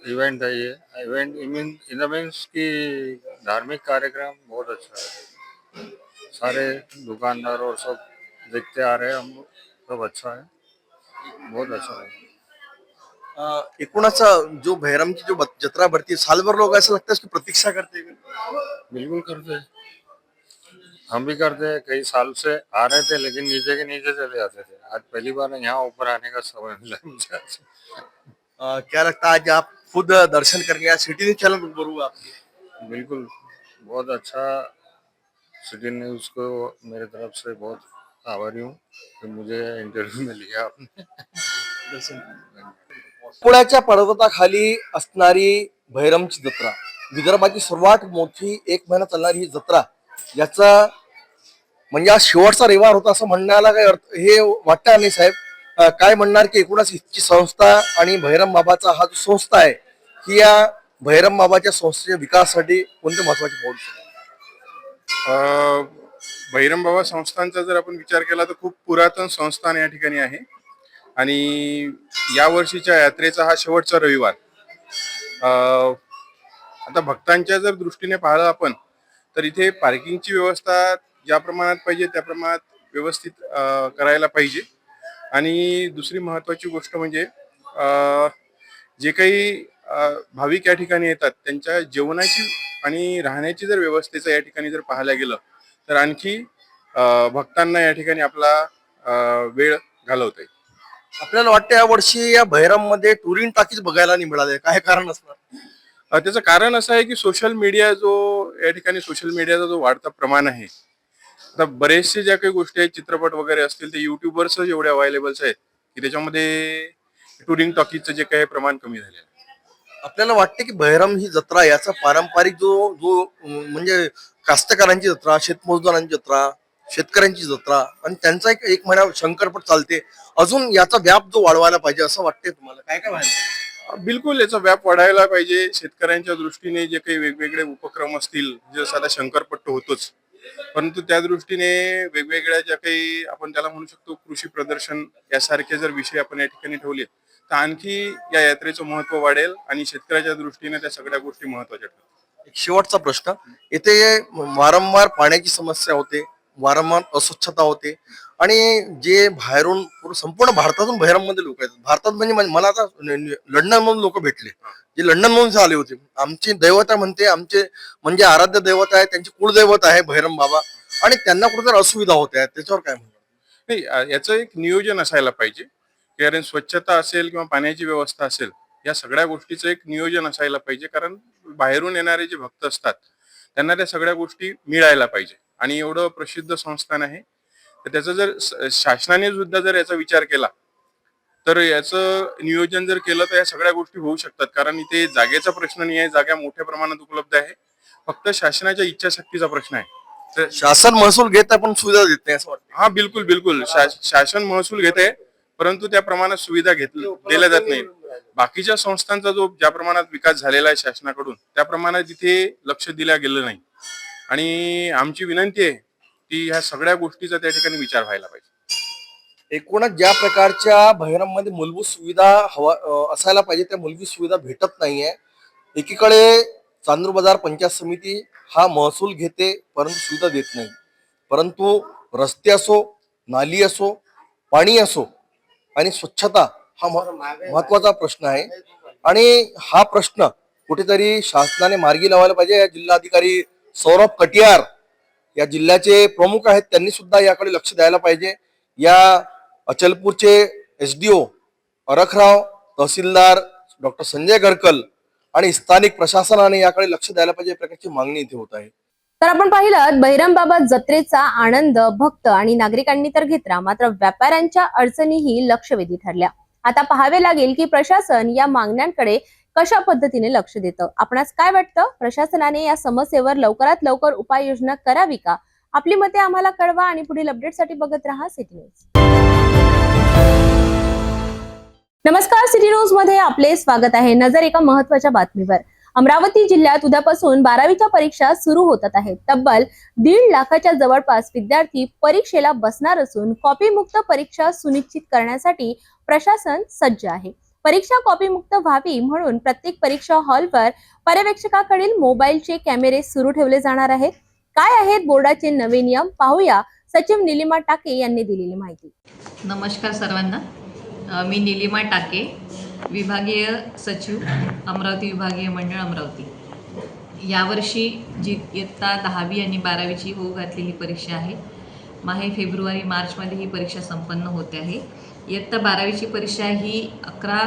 इवेंट है ये। इवेंट इन द मीन्स की धार्मिक कार्यक्रम बहुत अच्छा है। सारे दुकानदार और सब देखते आ रहे हैं हम लोग, सब अच्छा है, बहुत अच्छा है। एकूणच जो भैरम की जो जत्रा भरती है साल भर लोग ऐसा लगता है उसकी प्रतीक्षा करते हैं। बिल्कुल करते हैं, हम भी करते हैं। कई साल से आ रहे थे लेकिन नीचे के नीचे चले जाते थे। आज पहली बार यहाँ ऊपर आने का समय मिला मुझे। क्या लगता है आज आप खुद दर्शन करने आए, सिटी न्यूज चैनल पर हुआ आपकी? बिल्कुल, बहुत अच्छा। सिटी न्यूज को मेरे तरफ से बहुत आभारी हूँ कि मुझे इंटरव्यू में लिया आपने। पुण्याच्या पर्वताखाली असणारी भैरमची जत्रा, विदर्भाची सर्वात मोठी एक महिना चालणारी ही जत्रा, याचा म्हणजे आज शेवटचा रविवार होता असं म्हणण्याला काही अर्थ हे वाटतं नाही साहेब? काय म्हणणार की एकूणच इतकी संस्था आणि भैरम बाबाचा हा जो संस्था आहे की या भैरम बाबाच्या संस्थेच्या विकासासाठी कोणते महत्वाचे पाऊल उचलले? भैरम बाबा संस्थांचा जर आपण विचार केला तर खूप पुरातन संस्थान या ठिकाणी आहे आणि या वर्षीच्या यात्रेचा हा शेवटचा रविवार। आता भक्तांच्या जर दृष्टीने पाहिलं आपण तर इथे पार्किंगची व्यवस्था ज्या प्रमाणात पाहिजे त्या प्रमाणात व्यवस्थित करायला पाहिजे। आणि दुसरी महत्वाची गोष्ट म्हणजे जे काही भाविक या ठिकाणी येतात त्यांच्या जेवणाची आणि राहण्याची जर व्यवस्थेचं या ठिकाणी जर पाहायला गेलं तर आणखी भक्तांना या ठिकाणी आपला वेळ घालवता येईल। आपल्याला वाटतं या वर्षी या भैरम मध्ये टुरिंग टाकीज बघायला नाही मिळाले, काय कारण असणार? त्याचं कारण असं आहे की सोशल मीडिया जो या ठिकाणी सोशल मीडियाचा जो वाढता प्रमाण आहे, आता बरेचसे ज्या काही गोष्टी आहेत चित्रपट वगैरे असतील ते युट्यूबर्स एवढे अवेलेबल्स आहेत की त्याच्यामध्ये टुरिंग टॉकीजचं जे काही प्रमाण कमी झालेलं आहे। आपल्याला वाटते की भैरम ही जत्रा याचा पारंपरिक जो जो म्हणजे कास्तकारांची जत्रा, शेतमजदुरांची जत्रा, शेतकऱ्यांची जत्रा आणि त्यांचा एक महिना शंकरपट चालते, अजून याचा व्याप जो वाढवायला पाहिजे असं वाटते तुम्हाला? काय काय व्हायला? बिलकुल याचा व्याप वाढायला पाहिजे। शेतकऱ्यांच्या दृष्टीने जे काही वेगवेगळे उपक्रम असतील, जसं आता शंकरपट्ट होतोच, परंतु त्या दृष्टीने वेगवेगळ्या ज्या काही आपण त्याला म्हणू शकतो कृषी प्रदर्शन यासारखे जर विषय आपण या ठिकाणी ठेवले तर आणखी या यात्रेचं महत्व वाढेल आणि शेतकऱ्याच्या दृष्टीने त्या सगळ्या गोष्टी महत्वाच्या ठरतील। एक शेवटचा प्रश्न, येथे वारंवार पाण्याची समस्या होते, वारंवार अस्वच्छता होते आणि जे बाहेरून संपूर्ण भारतातून भैरम मध्ये लोक येतात। भारतात म्हणजे मला आता लंडन मधून लोक भेटले जे लंडन मधून आले होते। आमची दैवता म्हणते, आमचे म्हणजे आराध्य दैवत आहे, त्यांचे कुलदैवत आहे भैरम बाबा, आणि त्यांना कुठेतरी असुविधा होत्या, त्याच्यावर काय म्हणतात? नाही, याचं एक नियोजन असायला पाहिजे, कारण स्वच्छता असेल किंवा पाण्याची व्यवस्था असेल या सगळ्या गोष्टीचं एक नियोजन असायला पाहिजे। कारण बाहेरून येणारे जे भक्त असतात त्यांना त्या सगळ्या गोष्टी मिळायला पाहिजे आणि एवढं प्रसिद्ध संस्थान आहे तर त्याचं जर शासनाने सुद्धा जर याचा विचार केला तर याचं नियोजन जर केलं तर या सगळ्या गोष्टी होऊ शकतात। कारण इथे जागेचा प्रश्न नाही आहे, जागा मोठ्या प्रमाणात उपलब्ध आहे, फक्त शासनाच्या इच्छाशक्तीचा प्रश्न आहे। तर शासन महसूल घेत आहे पण सुविधा देत नाही असं वाटतं? हा, बिलकुल बिलकुल शासन महसूल घेत आहे परंतु त्या प्रमाणात सुविधा दिल्या जात नाही। बाकीच्या संस्थांचा जो ज्या प्रमाणात विकास झालेला आहे शासनाकडून त्या प्रमाणात तिथे लक्ष दिल्या गेलं नाही आणि आमची विनंती आहे की ह्या सगळ्या गोष्टीचा त्या ठिकाणी विचार व्हायला पाहिजे। एकूणच ज्या प्रकारच्या भैरम मध्ये मूलभूत सुविधा असायला पाहिजे त्या मूलभूत सुविधा भेटत नाहीये। एकीकडे चांदूर बाजार पंचायत समिती हा महसूल घेते परंतु सुविधा देत नाही, परंतु रस्ते असो, नाली असो, पाणी असो आणि स्वच्छता हा महत्वाचा प्रश्न आहे आणि हा प्रश्न कुठेतरी शासनाने मार्गी लावायला पाहिजे। या जिल्हाधिकारी सौरभ कटियार या जिल्ह्याचे प्रमुख आहेत, त्यांनी सुद्धा याकडे लक्ष द्यायला पाहिजे। या अचलपूरचे SDO अरखराव, तहसीलदार डॉक्टर संजय गडकल आणि स्थानिक प्रशासनाने याकडे लक्ष द्यायला पाहिजे, या प्रकारची मागणी इथे होत आहे। तर आपण पाहिलं भैरम बाबा जत्रेचा आनंद भक्त आणि नागरिकांनी तर घेतला, मात्र व्यापाऱ्यांच्या अडचणीही लक्षवेधी ठरल्या। आता पाहावे लागेल की प्रशासन या मागण्यांकडे कशा पद्धतीने लक्ष देतं। आपणास काय वाटतं, प्रशासनाने या समस्येवर लवकरात लवकर उपाययोजना करावी का? आपली मते आम्हाला कळवा आणि पुढील अपडेटसाठी बघत रहा सिटी न्यूज। नमस्कार, सिटी न्यूज मध्ये आपले स्वागत आहे. नजर एका महत्त्वाच्या बातमीवर. अमरावती जिल्ह्यात उद्यापासून 12वीच्या परीक्षा सुरू होतात आहेत. तब्बल 1.5 लाखाच्या जवळपास विद्यार्थी परीक्षेला बसणार असून कॉपीमुक्त परीक्षा सुनिश्चित करण्यासाठी प्रशासन सज्ज आहे. परीक्षा कॉपीमुक्त व्हावी म्हणून प्रत्येक परीक्षा हॉलवर पर्यवेक्षकाकडील मोबाईलचे कॅमेरे सुरू ठेवले जाणार आहेत. काय आहेत बोर्डाचे नवे नियम, पाहूया सचिव निलिमा टाके यांनी दिलेली माहिती. नमस्कार सर्वांना, मी निलिमा टाके, विभागीय सचिव, अमरावती विभागीय मंडळ अमरावती. यावर्षी जी इयत्ता 10वी आणि 12वीची होऊ घातलेली परीक्षा आहे, माहे फेब्रुवारी मार्चमध्ये ही परीक्षा संपन्न होते आहे. इयत्ता 12वीची परीक्षा ही 11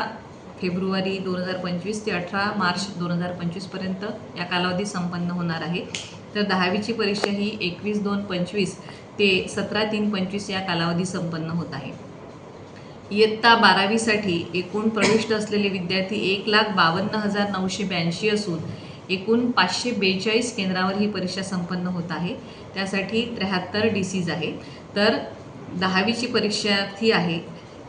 फेब्रुवारी 2025 ते 18 मार्च 2025पर्यंत या कालावधीत संपन्न होणार आहे. तर 10वीची परीक्षा ही 21/2/25 ते 17/3/25 या कालावधीत संपन्न होत आहे. इयत्ता 12वीसाठी एकूण प्रविष्ट असलेले विद्यार्थी 1,52,982 असून एकूण 542 केंद्रावर ही परीक्षा संपन्न होत आहे. त्यासाठी 73 DCs आहे. तर 10वीची परीक्षार्थी आहे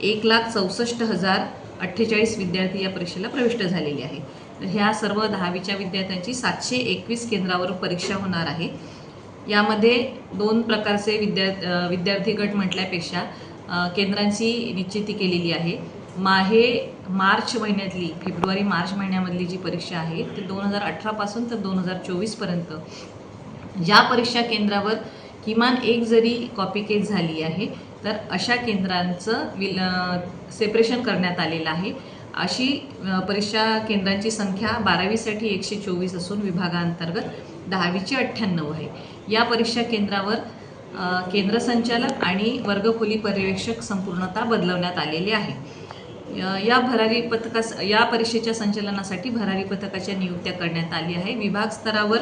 1,64,048 विद्यार्थी या परीक्षेला प्रविष्ट झालेले आहे. तर ह्या सर्व 10वीच्या विद्यार्थ्यांची 721 केंद्रावर परीक्षा होणार आहे. यामध्ये 2 प्रकारचे विद्यार्थी गट म्हटल्यापेक्षा केंद्रांची निश्चिती केलेली आहे. मार्च महिन्यातली, फेब्रुवारी मार्च महिन्यामधली जी परीक्षा आहे ती 2018 पासून तर 2024पर्यंत ज्या परीक्षा केंद्रावर किमान एक जरी कॉपी केस झाली आहे तर अशा केंद्रांचं सेपरेशन करण्यात आलेलं आहे. अशी परीक्षा केंद्रांची संख्या 12वीसाठी 124 असून विभागांतर्गत 10वीची 98 आहे. या परीक्षा केंद्रावर केंद्र संचालक आणि वर्गखोली पर्यवेक्षक संपूर्णतः बदलवण्यात आलेले आहे. या परीक्षेच्या संचालनासाठी भरारी पथकाच्या नियुक्त्या करण्यात आली आहे. विभाग स्तरावर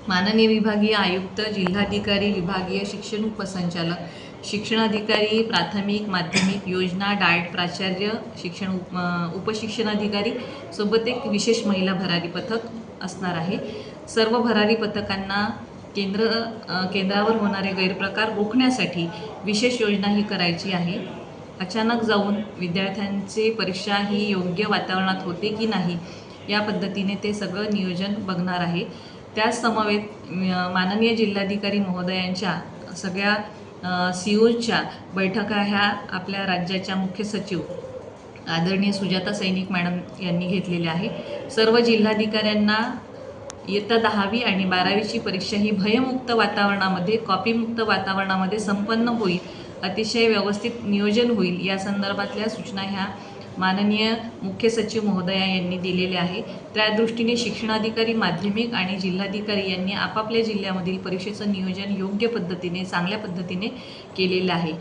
माननीय विभागीय आयुक्त, जिल्हाधिकारी, विभागीय शिक्षण उपसंचालक, शिक्षणाधिकारी, प्राथमिक माध्यमिक योजना, डाएट प्राचार्य, शिक्षण उपशिक्षणाधिकारी सोबत एक विशेष महिला भरारी पथक असणार आहे. सर्व भरारी पथकांना केंद्रावर होणारे गैरप्रकार रोखण्यासाठी विशेष योजना ही करायची आहे. अचानक जाऊन विद्यार्थ्यांची परीक्षा ही योग्य वातावरणात होते की नाही या पद्धतीने ते सगळं नियोजन बघणार आहे. त्याच समवेत माननीय जिल्हाधिकारी महोदयांच्या सगळ्या COच्या बैठका ह्या आपल्या राज्याच्या मुख्य सचिव आदरणीय सुजाता सैनिक मॅडम यांनी घेतलेल्या आहे. सर्व जिल्हाधिकाऱ्यांना इयत्ता 10वी आणि 12वीची परीक्षा ही भयमुक्त वातावरणामध्ये, कॉपीमुक्त वातावरणामध्ये संपन्न होईल, अतिशय व्यवस्थित नियोजन होईल या संदर्भातल्या सूचना ह्या माननीय मुख्य सचिव महोदया यांनी दिलेल्या आहे. त्या दृष्टीने शिक्षणाधिकारी, माध्यमिक आणि जिल्हाधिकारी यांनी आपापल्या जिल्ह्यामधील परीक्षेचं नियोजन योग्य पद्धतीने, चांगल्या पद्धतीने केलेलं आहे.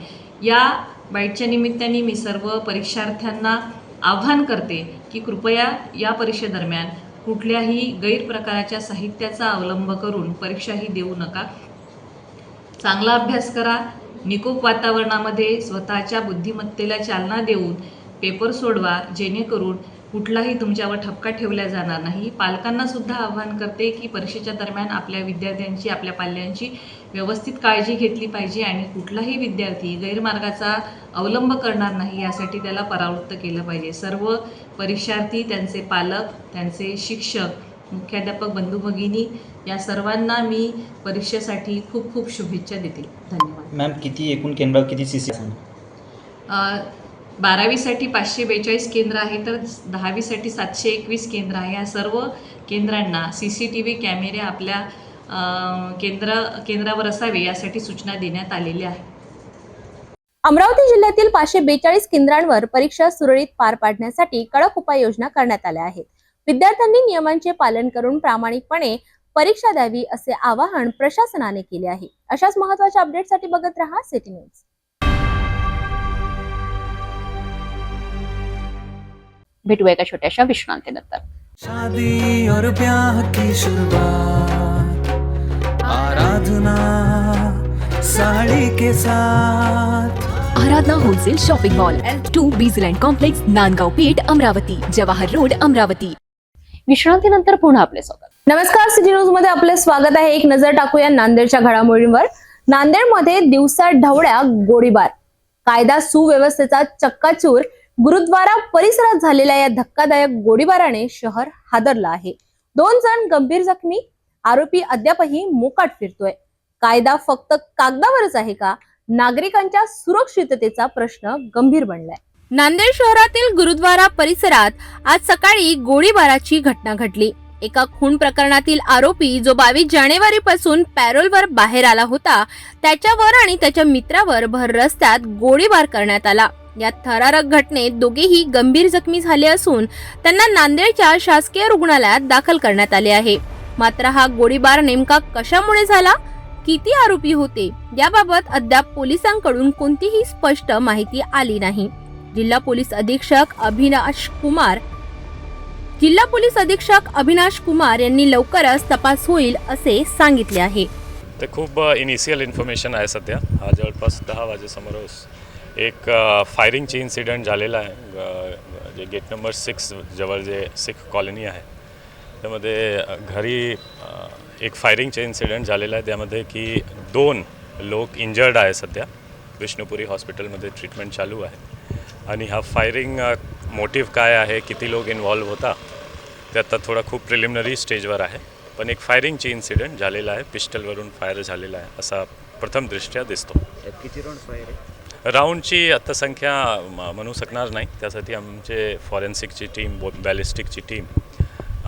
या बाईटच्या निमित्ताने मी सर्व परीक्षार्थ्यांना आवाहन करते की कृपया या परीक्षेदरम्यान कुठल्याही गैरप्रकाराच्या साहित्याचा अवलंब करून परीक्षा ही देऊ नका. चांगला अभ्यास करा. निकोप वातावरणामध्ये स्वतःच्या बुद्धिमत्तेला चालना देऊन पेपर सोडवा, जेणेकरून कुठलाही तुमच्यावर ठपका ठेवला जाणार नाही. पालकांना सुद्धा आवाहन करते की परीक्षेच्या दरम्यान आपल्या विद्यार्थ्यांची, आपल्या पाल्यांची व्यवस्थित काळजी घेतली पाहिजे आणि कुठलाही विद्यार्थी गैरमार्गाचा अवलंब करणार नाही यासाठी त्याला परावृत्त केलं पाहिजे. सर्व परीक्षार्थी, त्यांचे पालक, त्यांचे शिक्षक, मुख्याध्यापक, बंधू भगिनी या सर्वांना मी परीक्षेसाठी खूप खूप शुभेच्छा देते. धन्यवाद. मॅम, किती एकूण केंद्र, किती CC? 12वीसाठी 542 केंद्र आहे तर 10वीसाठी 721 केंद्र आहे. या सर्व केंद्रांना CCTV कॅमेरे आपल्या केंद्रावर असावे यासाठी सूचना देण्यात आलेल्या आहेत. अमरावती जिल्ह्यातील 542 केंद्रांवर परीक्षा सुरळीत पार पाडण्यासाठी कडक उपाययोजना करण्यात आल्या आहेत. विद्यार्थ्यांनी नियमांचे पालन करून प्रामाणिकपणे परीक्षा द्यावी असे आवाहन प्रशासनाने केले आहे. अशाच महत्त्वाच्या अपडेटसाठी बघत रहा सिटी न्यूज. भेटूया एका छोट्याशा विश्रांतीनंतर. शादी और ब्याह की शुरुआत आराधना साड़ी के साथ. Aradhana wholesale shopping mall, L2 बीझलँड कॉम्प्लेक्स, नांदगाव पेठ, अमरावती, जवाहर रोड, अमरावती. विश्रांतीनंतर पुन्हा आपले स्वागत. नमस्कार, सिटी न्यूज मध्ये आपले स्वागत आहे. एक नजर टाकूया नांदेडच्या घडामोडींवर. नांदेडमध्ये दिवसा ढवळ्या गोळीबार, कायदा सुव्यवस्थेचा चक्काचूर, गुरुद्वारा परिसरात झालेल्या या धक्कादायक गोळीबाराने शहर हादरलं आहे. 2 जण गंभीर जखमी, आरोपी अद्यापही मोकाट फिरतोय. कायदा फक्त कागदावरच आहे का? नागरिकांच्या सुरक्षिततेचा प्रश्न गंभीर बनलाय. नांदेड शहरातील गुरुद्वारा परिसरात आज सकाळी गोळीबाराची घटना घडली. एका खून प्रकरणातील आरोपी जो 22 जानेवारी पासून पॅरोलवर बाहेर आला होता, त्याच्यावर आणि त्याच्या मित्रावर भर रस्त्यात गोळीबार करण्यात आला. या थरारक घटनेत दोघेही गंभीर जखमी झाले असून त्यांना नांदेडच्या शासकीय रुग्णालयात दाखल करण्यात आले आहे. मात्र हा गोळीबार नेमका कशामुळे झाला, किती आरोपी होते, याबाबत अद्याप पोलिसांकडून कोणतीही स्पष्ट माहिती आली नाही. जिल्हा पोलीस अधीक्षक अविनाश कुमार यांनी लवकरच तपास होईल असे सांगितले आहे. ते खूप इनिशियल इन्फॉर्मेशन आहे सध्या. हा जवळपास 10 वाजेसमोर एक फायरिंगची इन्सिडेंट झालेला आहे. जे गेट नंबर 6 जवळ जे सिख कॉलनी आहे त्यामध्ये घरी एक फायरिंगचे इन्सिडेंट झालेला आहे. त्यामध्ये की 2 लोक इंजर्ड आहे. सध्या विष्णुपुरी हॉस्पिटलमध्ये ट्रीटमेंट चालू आहे. आणि हा फायरिंग मोटिव्ह काय आहे, किती लोक इन्व्हॉल्व होता, ते आता थोडा खूप प्रिलिमिनरी स्टेजवर आहे. पण एक फायरिंगची इन्सिडेंट झालेला आहे. पिस्टलवरून फायर झालेला आहे असा प्रथमदृष्ट्या दिसतो. किती राऊंड फायर आहे? राऊंडची आता संख्या म्हणू शकणार नाही. त्यासाठी आमचे फॉरेन्सिकची टीम, बॅलिस्टिकची टीम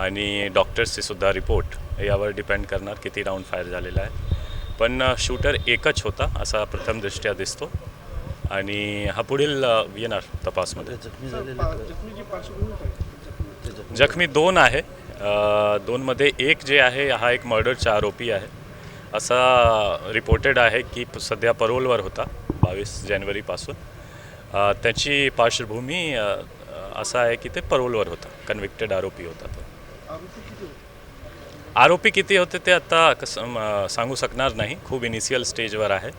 आणि डॉक्टर्सचे सुद्धा रिपोर्ट यावर डिपेंड करणार किती राऊंड फायर झालेला आहे. पण शूटर एकच होता असा प्रथमदृष्ट्या दिसतो आणि हा पुढील येणार तपासमध्ये. जखमी 2 आहे. 2मध्ये एक जे आहे हा एक मर्डरचा आरोपी आहे असा रिपोर्टेड आहे की सध्या परोलवर होता 22 जानेवारीपासून. त्याची पार्श्वभूमी असा आहे की ते परोलवर होता, कन्व्हिक्टेड आरोपी होता. तो आरोपी किती होते ते आता सांगू शकणार नाही. खूप इनिशियल स्टेजवर आहे.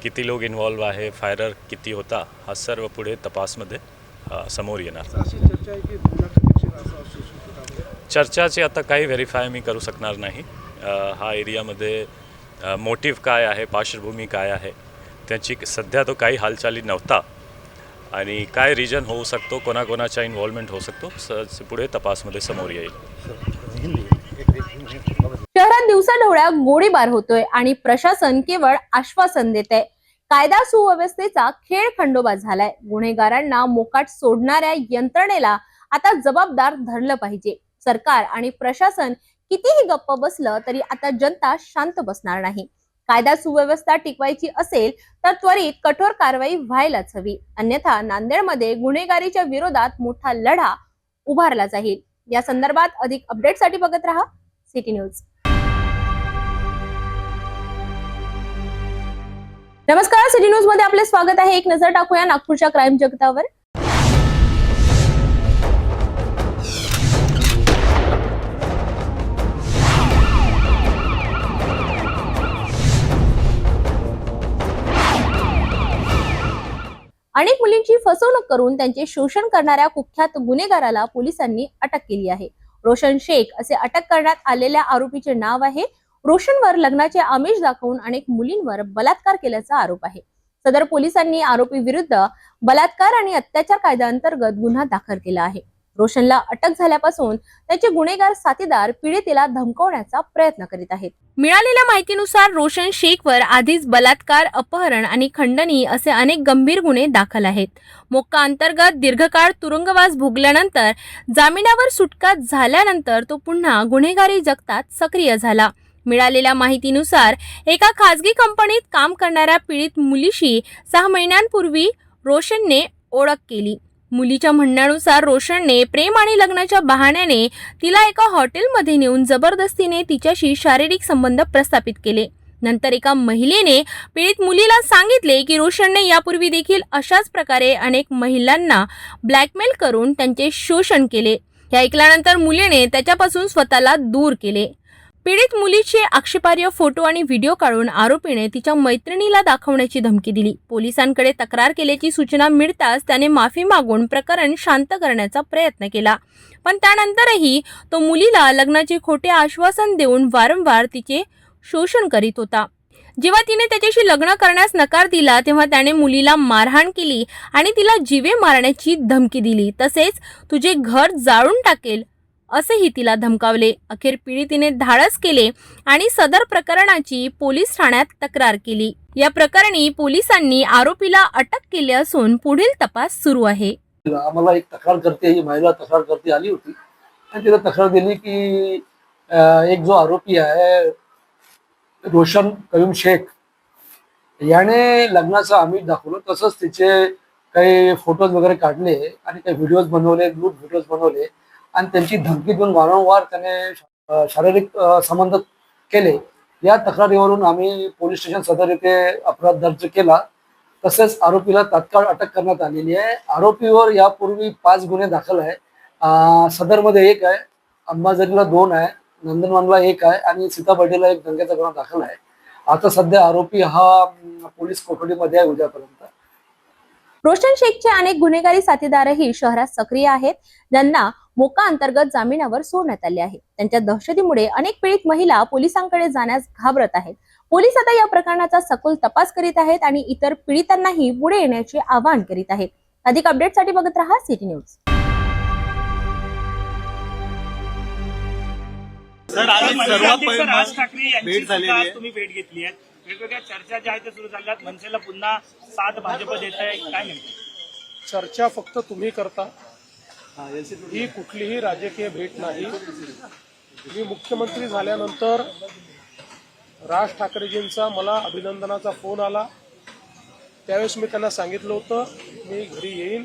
किती लोक इन्व्हॉल्व आहे, फायरर किती होता, हा सर्व पुढे तपासमध्ये समोर येणार. चर्चाची आता काही व्हेरीफाय मी करू शकणार नाही. हा एरियामध्ये मोटिव्ह काय आहे, पार्श्वभूमी काय आहे, त्याची सध्या तो काही हालचाली नव्हता आणि काय रिजन होऊ शकतो, कोणाकोणाचा इन्व्हॉल्वमेंट होऊ शकतो, पुढे तपासमध्ये समोर येईल. शहरात दिवसाढवळ्या गोळीबार होतोय आणि प्रशासन केवळ आश्वासन देत आहे. कायदा सुव्यवस्थेचा खेळ खंडोबा झालाय. गुन्हेगारांना मोकाट सोडणाऱ्या यंत्रणेला आता जबाबदार धरलं पाहिजे. सरकार आणि प्रशासन कितीही गप्प बसलं तरी आता जनता शांत बसणार नाही. कायदा सुव्यवस्था टिकवायची असेल तर त्वरित कठोर कारवाई व्हायलाच हवी. अन्यथा नांदेडमध्ये गुन्हेगारीच्या विरोधात मोठा लढा उभारला जाईल. या संदर्भात अधिक अपडेटसाठी बघत रहा सिटी न्यूज. नमस्कार, सिटी न्यूज मध्ये आपले स्वागत आहे. एक नजर टाकूया नागपूरच्या क्राईम जगतावर. अनेक मुलींची फसवणूक करून त्यांचे शोषण करणाऱ्या कुख्यात गुन्हेगाराला पोलिसांनी अटक केली आहे. रोशन शेख असे अटक करण्यात आलेल्या आरोपीचे नाव आहे. रोशनवर लग्नाचे आमिष दाखवून अनेक मुलींवर बलात्कार केल्याचा आरोप आहे. सदर पोलिसांनी आरोपी विरुद्ध बलात्कार आणि अत्याचार कायद्याअंतर्गत गुन्हा दाखल केला आहे. रोशनला अटक झाल्यापासून त्याचे गुन्हेगार साथीदार पीडितेला धमकवण्याचा प्रयत्न करीत आहेत. मिळालेल्या माहितीनुसार रोशन शेखवर आधीच बलात्कार, अपहरण आणि खंडणी असे अनेक गंभीर गुन्हे दाखल आहेत. मोक्का अंतर्गत दीर्घकाळ तुरुंगवास भोगल्यानंतर जामिनावर सुटका झाल्यानंतर तो पुन्हा गुन्हेगारी जगतात सक्रिय झाला. मिळालेल्या माहितीनुसार एका खासगी कंपनीत काम करणाऱ्या पीडित मुलीशी 6 महिन्यांपूर्वी रोशनने ओळख केली. मुलीच्या म्हणण्यानुसार रोशनने प्रेम आणि लग्नाच्या बहाण्याने तिला एका हॉटेलमध्ये नेऊन जबरदस्तीने तिच्याशी शारीरिक संबंध प्रस्थापित केले. नंतर एका महिलेने पीडित मुलीला सांगितले की रोशनने यापूर्वी देखील अशाच प्रकारे अनेक महिलांना ब्लॅकमेल करून त्यांचे शोषण केले. हे ऐकल्यानंतर मुलीने त्याच्यापासून स्वतःला दूर केले. पीडित मुलीचे आक्षेपार्ह फोटो आणि व्हिडिओ काढून आरोपीने तिच्या मैत्रिणीला दाखवण्याची धमकी दिली. पोलिसांकडे तक्रार केल्याची सूचना मिळताच त्याने माफी मागून प्रकरण शांत करण्याचा प्रयत्न केला. पण त्यानंतरही तो मुलीला लग्नाचे खोटे आश्वासन देऊन वारंवार तिचे शोषण करीत होता. जेव्हा तिने त्याच्याशी लग्न करण्यास नकार दिला तेव्हा त्याने मुलीला मारहाण केली आणि तिला जीवे मारण्याची धमकी दिली. तसेच तुझे घर जाळून टाकेल असेही तिला धमकावले. अखेर पीडितीने धाडस केले आणि सदर प्रकरणाची पोलीस ठाण्यात तक्रार केली. या प्रकरणी पोलिसांनी आरोपीला अटक केली असून पुढील तपास सुरू आहे. आम्हाला एक तक्रार करते, ही महिला तक्रार करते आली होती आणि तिला तक्रार दिली की एक जो आरोपी आहे रोशन कयूम शेख याने लग्नाचं आमिष दाखवलं. तसंच तिचे काही फोटोज वगैरे काढले आणि काही व्हिडिओज बनवले, ग्रुप व्हिडिओज बनवले आणि त्यांची धमकी देऊन वारंवार त्याने शारीरिक संबंध केले. या तक्रारीवरून आम्ही पोलीस स्टेशन सदर येथे अपराध दर्ज केला. तसेच आरोपीला तात्काळ अटक करण्यात आलेली आहे. आरोपीवर यापूर्वी 5 गुन्हे दाखल आहे. सदरमध्ये 1 आहे, अंबाझरीला 2 आहे, नंदनवनला 1 आहे आणि सीताबर्डीला 1 दंगेचा गुन्हा दाखल आहे. आता सध्या आरोपी हा पोलीस कोठडीमध्ये आहे उद्यापर्यंत. रोशन शेखचे अनेक गुन्हेगारी साथीदारही शहरात सक्रिय आहेत, ज्यांना मोका अंतर्गत जामिनावर सोडण्यात आले आहे. त्यांच्या दहशतीमुळे अनेक पीडित महिला पोलिसांकडे जाण्यास घाबरत आहेत. पोलीस आता या प्रकरणाचा सखोल तपास करीत आहेत आणि इतर पीडितांनाही पुढे येण्याचे आवाहन करीत आहेत. अधिक अपडेटसाठी बघत रहा सिटी न्यूज. राज ठाकरे यांची तुम्ही भेट घेतली आहे. वेगवेगळ्या चर्चा ज्या आहेत सुरू झाल्यात. मनसेला पुन्हा साथ भाजप देत आहे, काय नेमकं? चर्चा फक्त तुम्ही करता, ही कुठलीही राजकीय भेट नाही. मी मुख्यमंत्री झाल्यानंतर राज ठाकरेजींचा मला अभिनंदनाचा फोन आला. त्यावेळेस मी त्यांना सांगितलं होतं मी घरी येईन.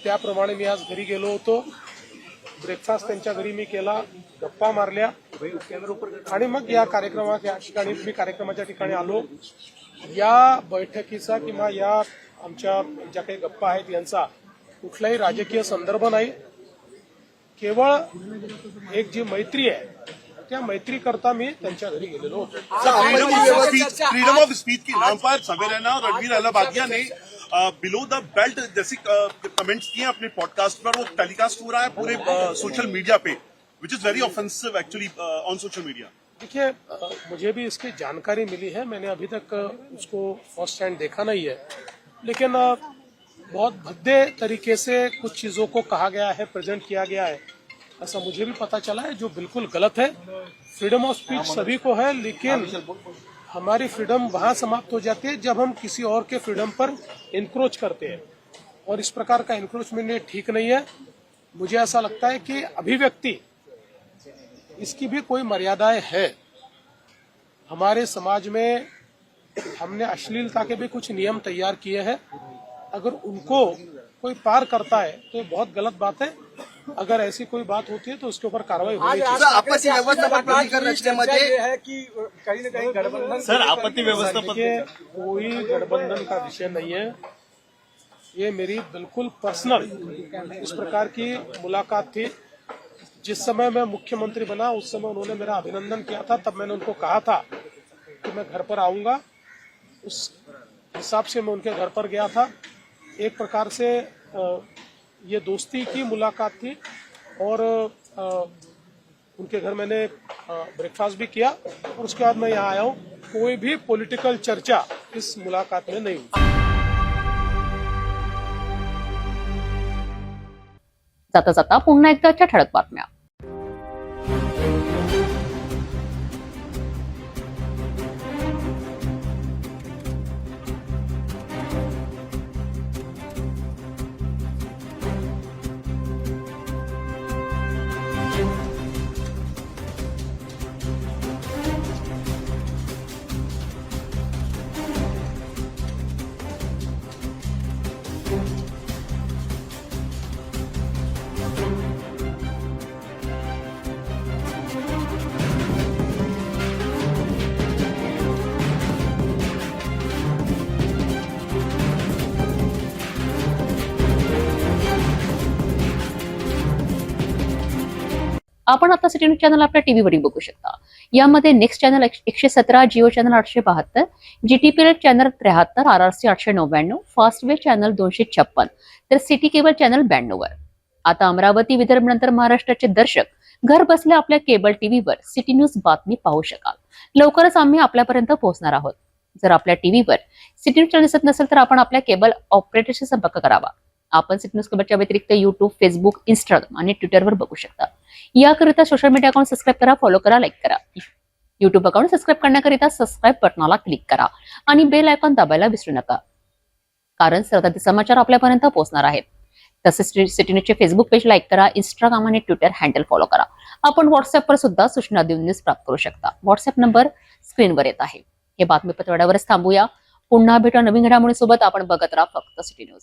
त्याप्रमाणे मी आज घरी गेलो होतो. ब्रेकफास्ट त्यांच्या घरी मी केला, गप्पा मारल्या आणि मग या कार्यक्रमाच्या ठिकाणी आलो. या बैठकीचा किंवा या आमच्या ज्या काही गप्पा आहेत यांचा कुठलाही राजकीय संदर्भ नाही. केवळ एक जी मैत्री आहे त्या मैत्री करता मी त्यांच्या घरी गेलेलो होतो. फ्रीडम ऑफ स्पीच के नाम पर सवेरेना और रणवीर अहलाबादिया ने बिलो द बेल्ट जैसे कमेंट्स किए अपने पॉडकास्ट पर, वो टेलीकास्ट हो रहा है पूरे social media pay, which is very offensive actually on social media. देखिए, मुझे भी इसकी जानकारी मिली है. मैंने अभी तक उसको फर्स्ट हैंड देखा नहीं है, लेकिन बहुत भद्दे तरीके से कुछ चीजों को कहा गया है, प्रेजेंट किया गया है, ऐसा मुझे भी पता चला है, जो बिल्कुल गलत है. फ्रीडम ऑफ स्पीच सभी को है, लेकिन हमारी फ्रीडम वहां समाप्त हो जाती है जब हम किसी और के फ्रीडम पर इंक्रोच करते हैं, और इस प्रकार का इंक्रोचमेंट ठीक नहीं है. मुझे ऐसा लगता है कि अभिव्यक्ति इसकी भी कोई मर्यादाएं है. हमारे समाज में हमने अश्लीलता के भी कुछ नियम तैयार किए हैं. अगर उनको कोई पार करता है तो ये बहुत गलत बात है. अगर ऐसी कोई बात होती है तो उसके ऊपर कार्रवाई होनी चाहिए. आपत्ती व्यवस्थापन रचनेमध्ये है कि कहीं ना कहीं गठबंधन. सर, आपत्ती व्यवस्थापन कोई गठबंधन का विषय नहीं है. ये मेरी बिल्कुल पर्सनल इस प्रकार की मुलाकात थी. जिस समय मैं मुख्यमंत्री बना उस समय उन्होंने मेरा अभिनंदन किया था. तब मैंने उनको कहा था कि मैं घर पर आऊंगा. उस हिसाब से मैं उनके घर पर गया था. एक प्रकार से ये दोस्ती की मुलाकात थी और उनके घर मैंने ब्रेकफास्ट भी किया और उसके बाद मैं यहाँ आया हूँ. कोई भी पॉलिटिकल चर्चा इस मुलाकात में नहीं हुई. जाता जाता पुन्हा एकदाच्या ठळक बातम्या. आपण आता सिटी न्यूज चॅनल आपल्या टीव्हीवरही बघू शकता. यामध्ये next channel 117, Jio channel 872, GTPL channel 73, RRC 899, fast way channel 256 तर सिटी केबल चॅनल 92 वर. आता अमरावती, विदर्भ नंतर महाराष्ट्राचे दर्शक घर बसल्या आपल्या केबल टीव्हीवर सिटी न्यूज बातमी पाहू शकाल. लवकरच आम्ही आपल्यापर्यंत पोहोचणार आहोत. जर आपल्या टीव्हीवर सिटी न्यूज चॅनल दिसत नसेल तर आपण आपल्या केबल ऑपरेटरशी संपर्क करावा. आपण सिटी न्यूज केबलच्या व्यतिरिक्त युट्यूब, फेसबुक, इंस्टाग्राम आणि ट्विटरवर बघू शकता. याकरिता सोशल मीडिया अकाउंट सबस्क्राईब करा, फॉलो करा, लाईक करा. युट्यूब अकाउंट सबस्क्राईब करण्याकरिता सबस्क्राईब बटनाला क्लिक करा आणि बेल आयकॉन दाबायला विसरू नका, कारण सतत समाचार आपल्यापर्यंत पोहोचणार आहेत. तसेच सिटी न्यूजचे फेसबुक पेज लाईक करा, इंस्टाग्राम आणि ट्विटर हँडल फॉलो करा. आपण व्हॉट्सअपवर सुद्धा सूचना देऊन न्यूज प्राप्त करू शकता. व्हॉट्सअप नंबर स्क्रीनवर येत आहे. हे बातमीपत्र एवढ्यावरच थांबूया. पुन्हा भेटू नवीन घडामोडीसोबत. आपण बघत राहा फक्त सिटी न्यूज.